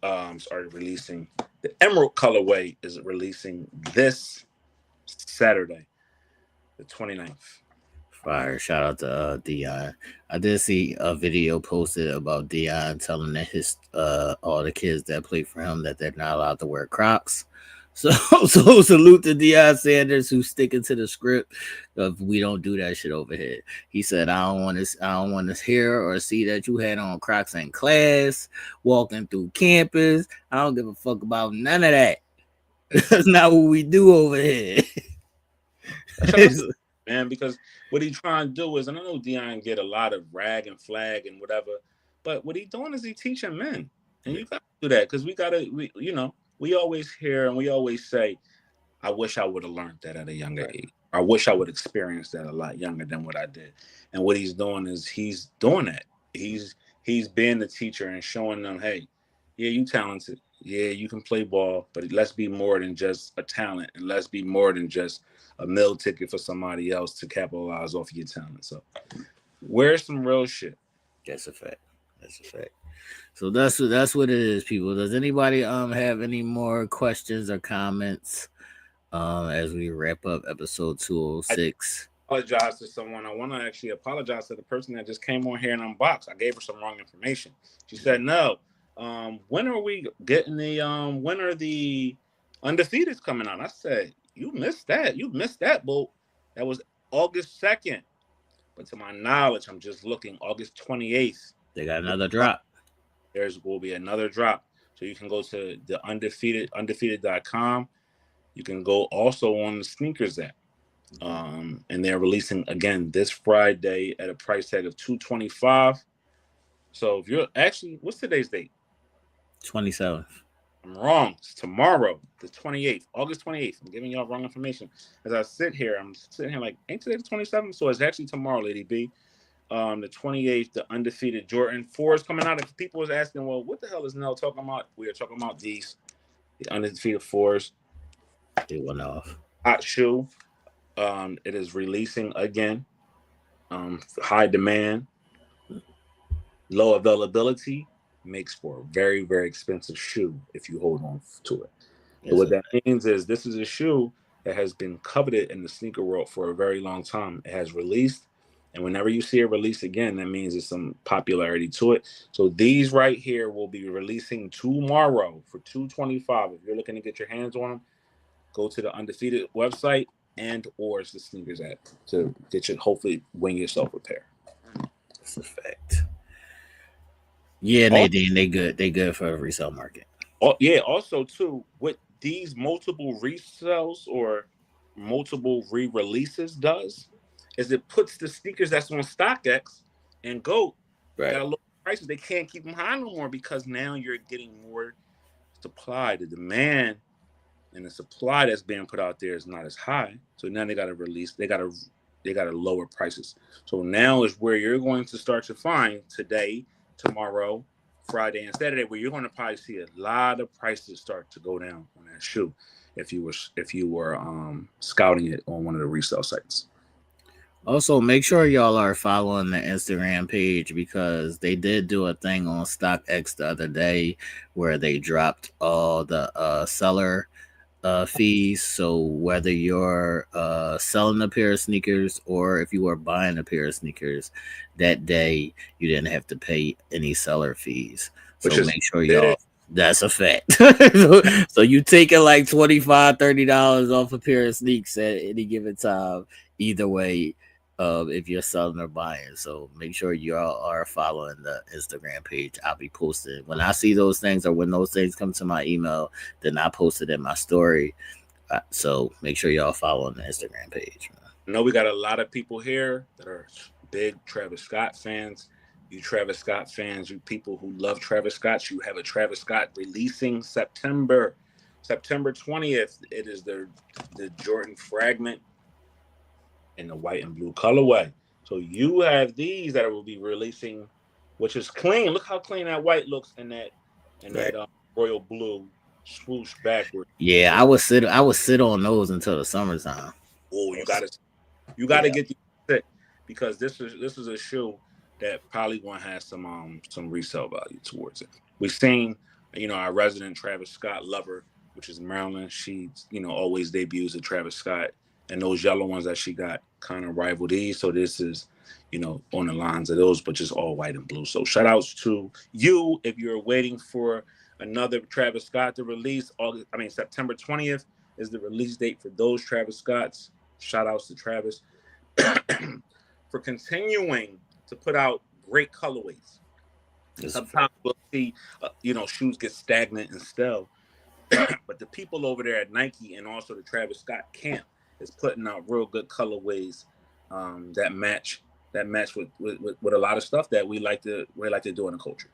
are releasing. The Emerald colorway is releasing this Saturday, the 29th. Fire. Shout out to Dion. I did see a video posted about Dion telling that his all the kids that play for him that they're not allowed to wear Crocs. So salute to Deion Sanders who's sticking to the script of we don't do that shit over here. He said, I don't want to hear or see that you had on Crocs in class, walking through campus. I don't give a fuck about none of that. That's not what we do over here. Man, because what he trying to do is, and I know Deion get a lot of rag and flag and whatever, but what he doing is he teaching men. And you got to do that because we always hear and we always say, I wish I would have learned that at a younger age. I wish I would experience that a lot younger than what I did. And what he's doing is he's doing that. He's being the teacher and showing them, hey, Yeah, you talented. Yeah, you can play ball, but let's be more than just a talent, and let's be more than just a meal ticket for somebody else to capitalize off of your talent. So, wear some real shit. That's a fact. That's a fact. So that's what it is, people. Does anybody have any more questions or comments as we wrap up episode I 206? apologize to someone. I want to actually apologize to the person that just came on here and unboxed. I gave her some wrong information. She said, "No, when are we getting the when are the undefeateds coming out?" I said, "You missed that. You missed that, boat. That was August 2nd. But to my knowledge, I'm just looking August 28th. They got another drop. There's will be another drop. So you can go to the undefeated.com. You can go also on the sneakers app. And they're releasing again this Friday at a price tag of $225. So if you're actually, what's today's date? 27th. I'm wrong. It's tomorrow, the 28th, August 28th. I'm giving y'all wrong information. As I sit here, I'm sitting here like, ain't today the 27th? So it's actually tomorrow, Lady B. The 28th, the undefeated Jordan 4 is coming out. If people was asking, well, what the hell is Nell talking about? We are talking about the undefeated 4s. They went off. Hot shoe. It is releasing again. High demand, low availability makes for a very, very expensive shoe if you hold on to it. So what that means is this is a shoe that has been coveted in the sneaker world for a very long time. It has released, and whenever you see it release again, that means there's some popularity to it. So these right here will be releasing tomorrow for $225. If you're looking to get your hands on them, go to the Undefeated website and or it's the sneakers app to get you, hopefully win yourself a pair. That's a fact. Yeah, Nadine, they good. They good for the resale market. Yeah, also too, with these multiple resales or multiple re-releases does is it puts the sneakers that's on StockX and GOAT got low prices. They can't keep them high no more because now you're getting more supply. The demand and the supply that's being put out there is not as high. So now they got to release. They got to lower prices. So now is where you're going to start to find today, tomorrow, Friday, and Saturday, where you're going to probably see a lot of prices start to go down on that shoe if you were scouting it on one of the resale sites. Also, make sure y'all are following the Instagram page because they did do a thing on StockX the other day where they dropped all the seller fees. So whether you're selling a pair of sneakers or if you were buying a pair of sneakers that day, you didn't have to pay any seller fees. So make sure y'all, that's a fact. So you taking like $25, $30 off a pair of sneaks at any given time, either way, if you're selling or buying. So make sure y'all are following the Instagram page. I'll be posting when I see those things or when those things come to my email, then I post it in my story. So make sure y'all following the Instagram page. I know we got a lot of people here that are big Travis Scott fans. You Travis Scott fans, you people who love Travis Scott, you have a Travis Scott releasing September 20th. It is the Jordan Fragment in the white and blue colorway. So you have these that will be releasing, which is clean. Look how clean that white looks in that royal blue swoosh backward. Yeah, I would sit on those until the summertime. Oh, you gotta get these sick because this is a shoe that probably gonna have some resale value towards it. We've seen, our resident Travis Scott lover, which is Marilyn. She, always debuts a Travis Scott. And those yellow ones that she got kind of rival these. So this is, on the lines of those, but just all white and blue. So shout outs to you if you're waiting for another Travis Scott to release. September 20th is the release date for those Travis Scotts. Shout outs to Travis for continuing to put out great colorways. Sometimes we'll see, shoes get stagnant and stale. But the people over there at Nike and also the Travis Scott camp is putting out real good colorways that match with a lot of stuff that we like to do in the culture.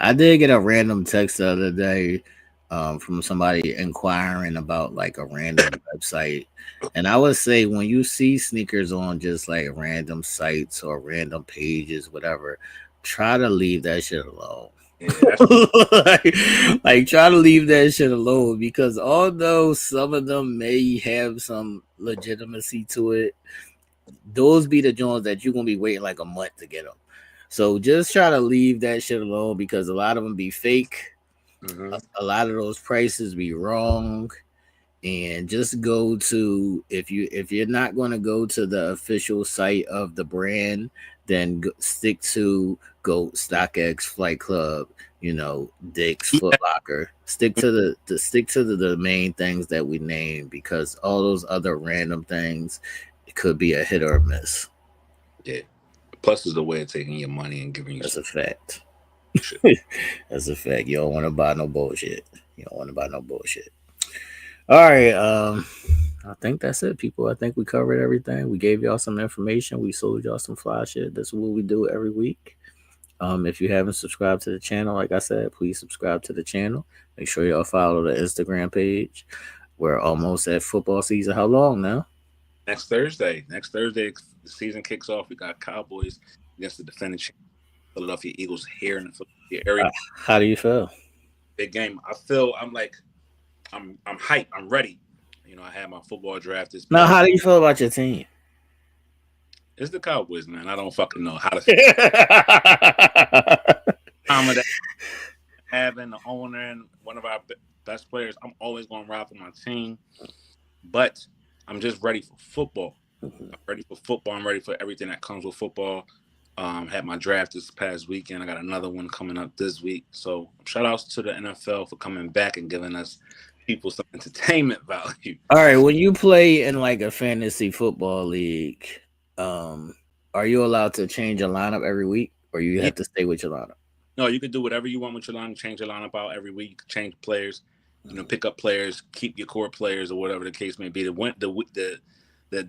I did get a random text the other day from somebody inquiring about like a random website, and I would say when you see sneakers on just like random sites or random pages, whatever, try to leave that shit alone. Yeah, that's like try to leave that shit alone, because although some of them may have some legitimacy to it, those be the joints that you're gonna be waiting like a month to get them. So just try to leave that shit alone, because a lot of them be fake. A lot of those prices be wrong. And just go to, if you're not going to go to the official site of the brand, then stick to Goat, StockX, Flight Club, Dick's, Foot Locker. Stick to the main things that we named, because all those other random things, it could be a hit or a miss. Yeah. Plus, it's a way of taking your money and giving you. That's a fact. That's a fact. You don't want to buy no bullshit. All right. I think that's it, people. I think we covered everything. We gave y'all some information. We sold y'all some fly shit. That's what we do every week. If you haven't subscribed to the channel, like I said, please subscribe to the channel. Make sure y'all follow the Instagram page. We're almost at football season. How long now? Next Thursday, the season kicks off. We got Cowboys against the defending Philadelphia Eagles here in the Philadelphia area. How do you feel? Big game. I feel I'm hyped. I'm ready. I had my football draft this. Now, how do you feel about your team? It's the Cowboys, man. I don't fucking know how to feel. Having the owner and one of our best players, I'm always going to ride for my team. But I'm just ready for football. I'm ready for football. I'm ready for everything that comes with football. Had my draft this past weekend. I got another one coming up this week. So shout outs to the NFL for coming back and giving us people some entertainment value. All right, when you play in like a fantasy football league, are you allowed to change your lineup every week, or you have to stay with your lineup? No, you can do whatever you want with your lineup. Change your lineup out every week. You can change players, pick up players, keep your core players, or whatever the case may be. The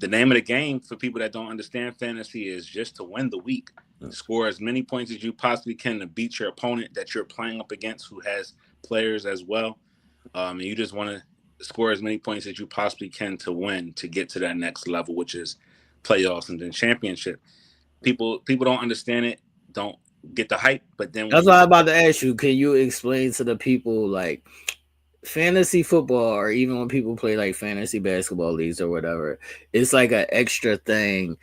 name of the game for people that don't understand fantasy is just to win the week. Score as many points as you possibly can to beat your opponent that you're playing up against, who has players as well. And you just want to score as many points as you possibly can to win, to get to that next level, which is playoffs and then championship. People don't understand it, don't get the hype, but then that's what I'm about to ask you. Can you explain to the people, like, fantasy football, or even when people play like fantasy basketball leagues or whatever, it's like an extra thing,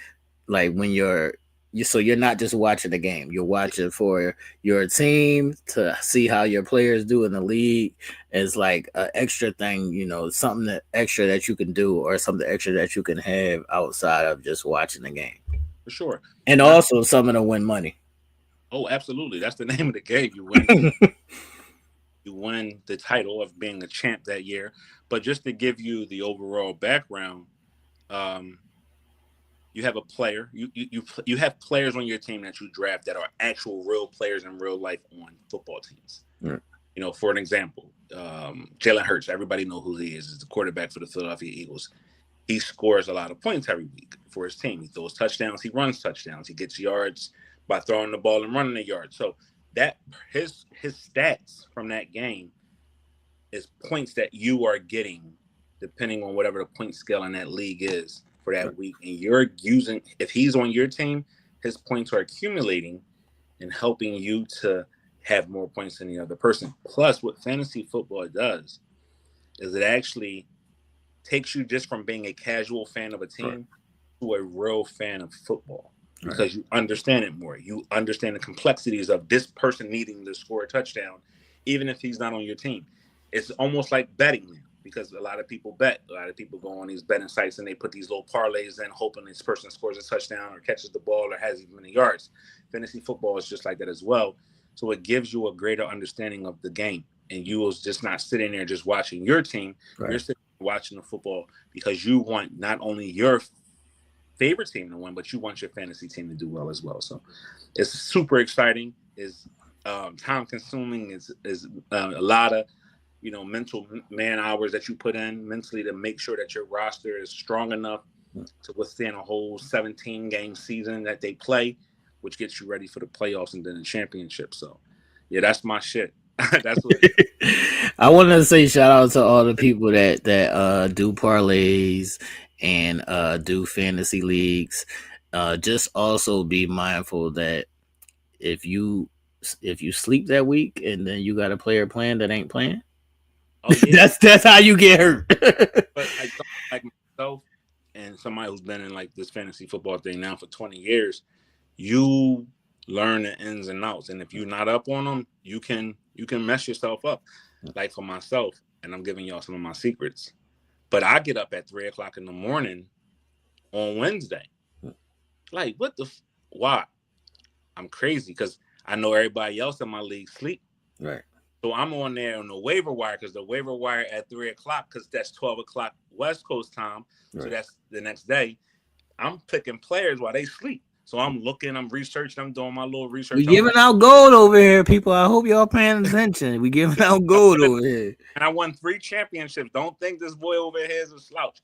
like when you're not just watching the game, you're watching for your team to see how your players do in the league. It's like an extra thing, something extra that you can do, or something extra that you can have outside of just watching the game. For sure. And also something to win money. Oh, absolutely. That's the name of the game. You win. You win the title of being a champ that year. But just to give you the overall background, you have a player. You have players on your team that you draft that are actual real players in real life on football teams. Right. For an example, Jalen Hurts. Everybody know who he is. He's the quarterback for the Philadelphia Eagles. He scores a lot of points every week for his team. He throws touchdowns. He runs touchdowns. He gets yards by throwing the ball and running the yard. So that his stats from that game is points that you are getting depending on whatever the point scale in that league is for that week. And you're using, if he's on your team, his points are accumulating and helping you to have more points than the other person. Plus, what fantasy football does is it actually takes you just from being a casual fan of a team to a real fan of football, because you understand it more. You understand the complexities of this person needing to score a touchdown, even if he's not on your team. It's almost like betting now, because a lot of people bet. A lot of people go on these betting sites and they put these little parlays in, hoping this person scores a touchdown or catches the ball or has even many yards. Fantasy football is just like that as well. So it gives you a greater understanding of the game. And you will just not sitting there just watching your team. You're sitting there watching the football because you want not only your favorite team to win, but you want your fantasy team to do well as well. So it's super exciting. It's time consuming. Is a lot of mental man hours that you put in mentally to make sure that your roster is strong enough to withstand a whole 17-game season that they play, which gets you ready for the playoffs and then the championship. So yeah, that's my shit. That's what I want to say shout out to all the people that do parlays and do fantasy leagues. Just also be mindful that if you if you sleep that week and then you got a player playing that ain't playing, Oh yeah, that's how you get hurt. but like myself and somebody who's been in like this fantasy football thing now for 20 years, you learn the ins and outs, and if you're not up on them, you can mess yourself up. Like for myself, and I'm giving y'all some of my secrets, but I get up at 3 o'clock in the morning on Wednesday. Like what why? I'm crazy because I know everybody else in my league sleep. Right. So I'm on there on the waiver wire because the waiver wire at 3 o'clock, because that's 12 o'clock West Coast time. Right. So that's the next day. I'm picking players while they sleep. So I'm looking, I'm researching, I'm doing my little research. We giving out gold over here, people. I hope y'all paying attention. We giving out gold over here. And I won 3 championships. Don't think this boy over here is a slouch.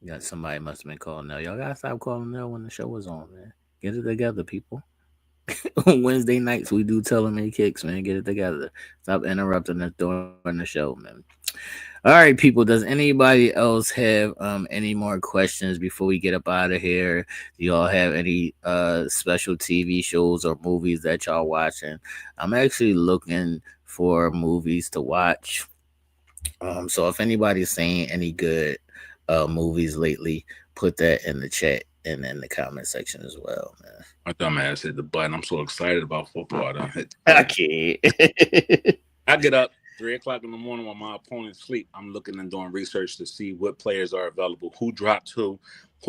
Yeah, somebody must have been calling Nell. Y'all gotta stop calling Nell when the show was on, man. Get it together, people. On Wednesday nights, we do tell them in kicks, man. Get it together. Stop interrupting us during the show, man. All right, people. Does anybody else have any more questions before we get up out of here? Do y'all have any special TV shows or movies that y'all watching? I'm actually looking for movies to watch. So if anybody's saying any good movies lately, put that in the chat and in the comment section as well, man. My dumb ass hit the button. I'm so excited about football. I can't. I get up 3 o'clock in the morning when my opponents sleep. I'm looking and doing research to see what players are available, who dropped who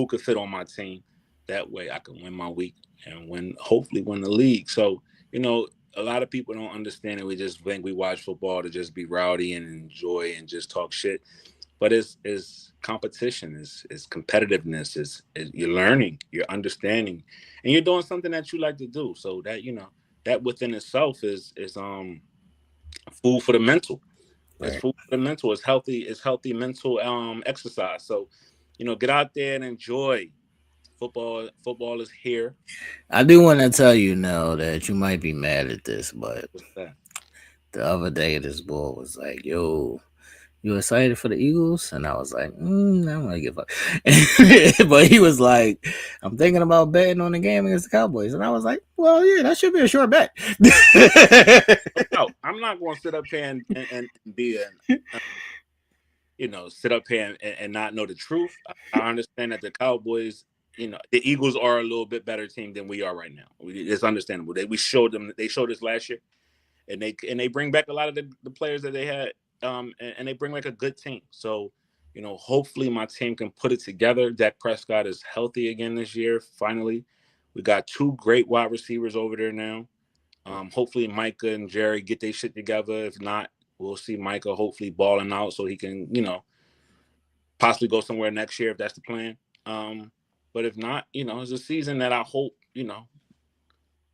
could fit on my team. That way I can win my week and hopefully win the league. So, a lot of people don't understand it. We just think we watch football to just be rowdy and enjoy and just talk shit. But it's competition, it's competitiveness, is you're learning, you're understanding, and you're doing something that you like to do. So that that within itself is food for the mental. It's food for the mental. It's healthy mental exercise. So, get out there and enjoy football. Football is here. I do want to tell you now that you might be mad at this, but What's that? the other day this boy was like, "Yo, you excited for the Eagles?" And I was like, I don't want to give up. But he was like, "I'm thinking about betting on the game against the Cowboys." And I was like, "Well, yeah, that should be a short bet." No, I'm not going to sit up here and be sit up here and not know the truth. I understand that the Cowboys, the Eagles are a little bit better team than we are right now. It's understandable. They showed us last year, and they bring back a lot of the players that they had. And they bring like a good team. So, hopefully my team can put it together. Dak Prescott is healthy again this year. Finally, we got 2 great wide receivers over there now. Hopefully Micah and Jerry get their shit together. If not, we'll see Micah hopefully balling out so he can, possibly go somewhere next year if that's the plan. But if not, it's a season that I hope,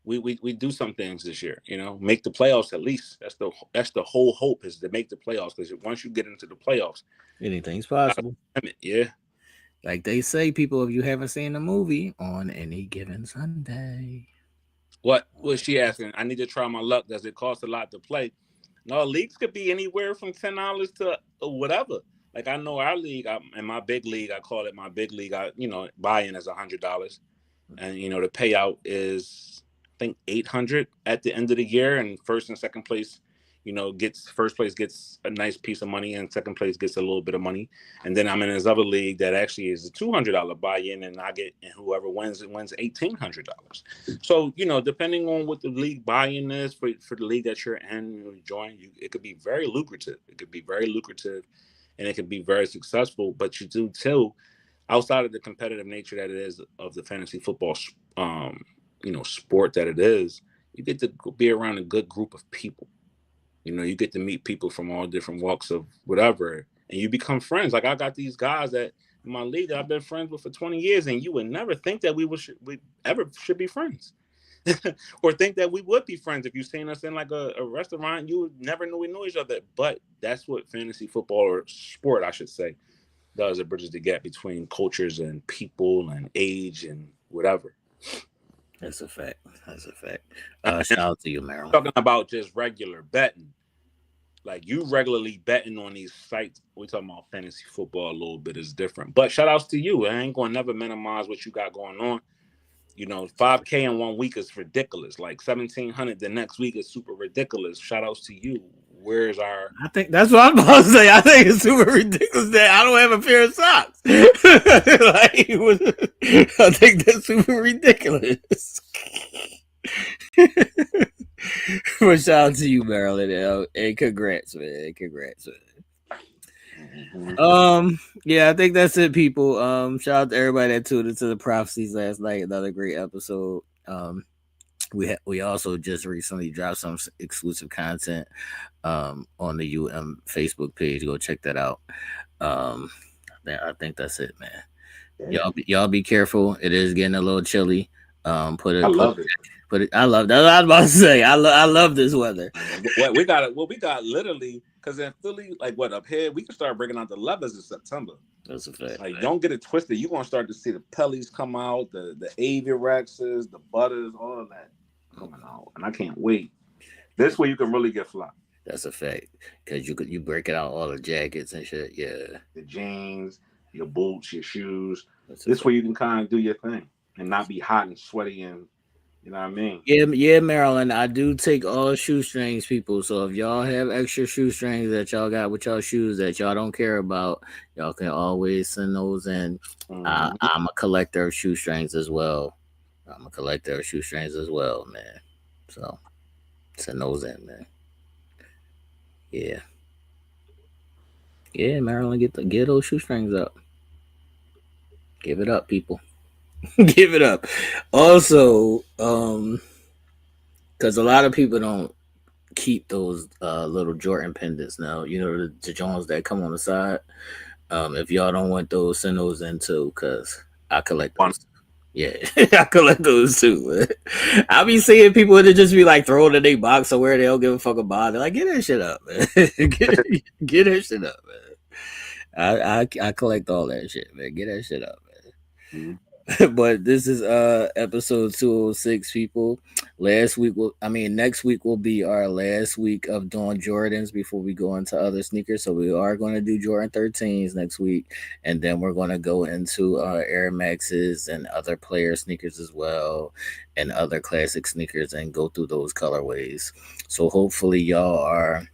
we do some things this year, make the playoffs at least. That's the whole hope, is to make the playoffs, because once you get into the playoffs, anything's possible. Yeah. Like they say, people, if you haven't seen the movie, On Any Given Sunday. What was she asking? I need to try my luck. Does it cost a lot to play? No, leagues could be anywhere from $10 to whatever. Like I know our league, in my big league, I call it my big league. Buy-in is $100, and the payout is, I think, $800 at the end of the year, and first and second place, first place gets a nice piece of money, and second place gets a little bit of money. And then I'm in this other league that actually is a $200 buy-in, and and whoever wins $1,800. So depending on what the league buy-in is for the league that you're in, it could be very lucrative. It could be very lucrative, and it can be very successful. But you do too, outside of the competitive nature that it is of the fantasy football sport that it is, you get to be around a good group of people. You get to meet people from all different walks of whatever, and you become friends. Like I got these guys that in my league that I've been friends with for 20 years, and you would never think that we ever should be friends, or think that we would be friends. If you seen us in like a restaurant, you would never know we knew each other. But that's what fantasy football, or sport, I should say, does. It bridges the gap between cultures and people and age and whatever. That's a fact. Shout out to you, Marilyn. Talking about just regular betting, like you regularly betting on these sites. We talking about fantasy football a little bit is different, but shout outs to you. I ain't going to never minimize what you got going on. You know, 5K in 1 week is ridiculous. Like 1,700 the next week is super ridiculous. Shout outs to you. Where's our? I think that's what I'm about to say. I think it's super ridiculous that I don't have a pair of socks. I think that's super ridiculous. But shout out to you, Marilyn. And congrats, man. Congrats, man. Yeah, I think that's it, people. Shout out to everybody that tuned into the prophecies last night. Another great episode. We also just recently dropped some exclusive content on the Facebook page. Go check that out. I think that's it, man. Y'all be careful. It is getting a little chilly. I love it. I love that. I was about to say I love this weather. We got literally, because in Philly, like what up here, we can start breaking out the levers in September. That's a fact. Like, don't get it twisted. You're gonna start to see the Pellies come out, the Aviarexes, the Butters, all of that coming out, and I can't wait. This way you can really get fly. That's a fact, because you break it out all the jackets and shit. Yeah, the jeans, your boots, your shoes. This way you can kind of do your thing and not be hot and sweaty and. You know what I mean? Yeah, Maryland. I do take all shoestrings, people. So if y'all have extra shoestrings that y'all got with y'all shoes that y'all don't care about, y'all can always send those in. I'm a collector of shoestrings as well. Man. So send those in, man. Yeah, Maryland, get those shoestrings up. Give it up, people. Give it up. Also, because a lot of people don't keep those little Jordan pendants now. You know, the Jones that come on the side. If y'all don't want those, send those in too, because I collect those. Yeah, I collect those too. I be seeing people that just be like throwing in their box somewhere, they don't give a fuck about it. Like, get that shit up, man. get that shit up, man. I collect all that shit, man. Get that shit up, man. Mm-hmm. But this is episode 206, people. Next week will be our last week of doing Jordans before we go into other sneakers. So we are going to do Jordan 13s next week, and then we're going to go into Air Maxes and other player sneakers as well, and other classic sneakers, and go through those colorways. So hopefully y'all are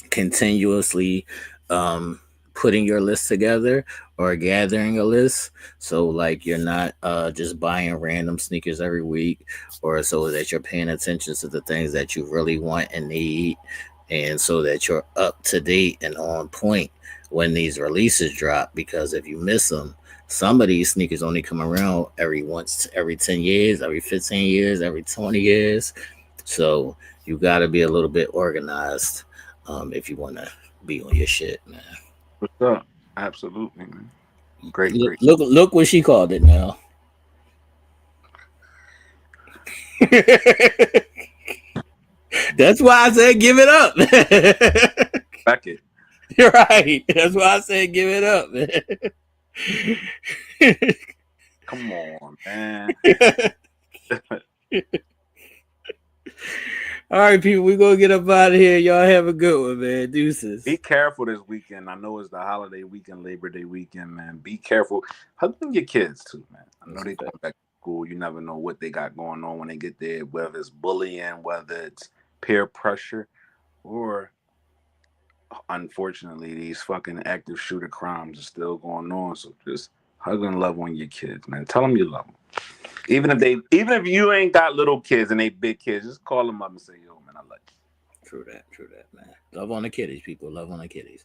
continuously putting your list together or gathering a list, so like you're not just buying random sneakers every week, or so that you're paying attention to the things that you really want and need, and so that you're up to date and on point when these releases drop. Because if you miss them, some of these sneakers only come around every 10 years, every 15 years, every 20 years. So you got to be a little bit organized if you want to be on your shit, man. What's up? Absolutely, man. Great. Look what she called it now. That's why I said give it up. Back it. You're right. That's why I said give it up, man. Come on, man. All right, people, we're going to get up out of here. Y'all have a good one, man. Deuces. Be careful this weekend. I know it's the holiday weekend, Labor Day weekend, man. Be careful. Hug them your kids, too, man. I know they go back to school. You never know what they got going on when they get there, whether it's bullying, whether it's peer pressure, or, unfortunately, these fucking active shooter crimes are still going on. So just hug and love on your kids, man. Tell them you love them. Even if you ain't got little kids and they big kids, just call them up and say, "Yo, man, I love you." True that, man. Love on the kiddies, people. Love on the kiddies.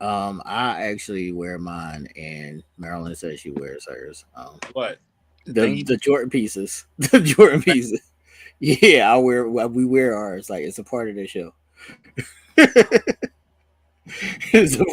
I actually wear mine, and Marilyn says she wears hers. What? The Jordan pieces. The Jordan pieces. Yeah, we wear ours. Like, it's a part of the show. It's a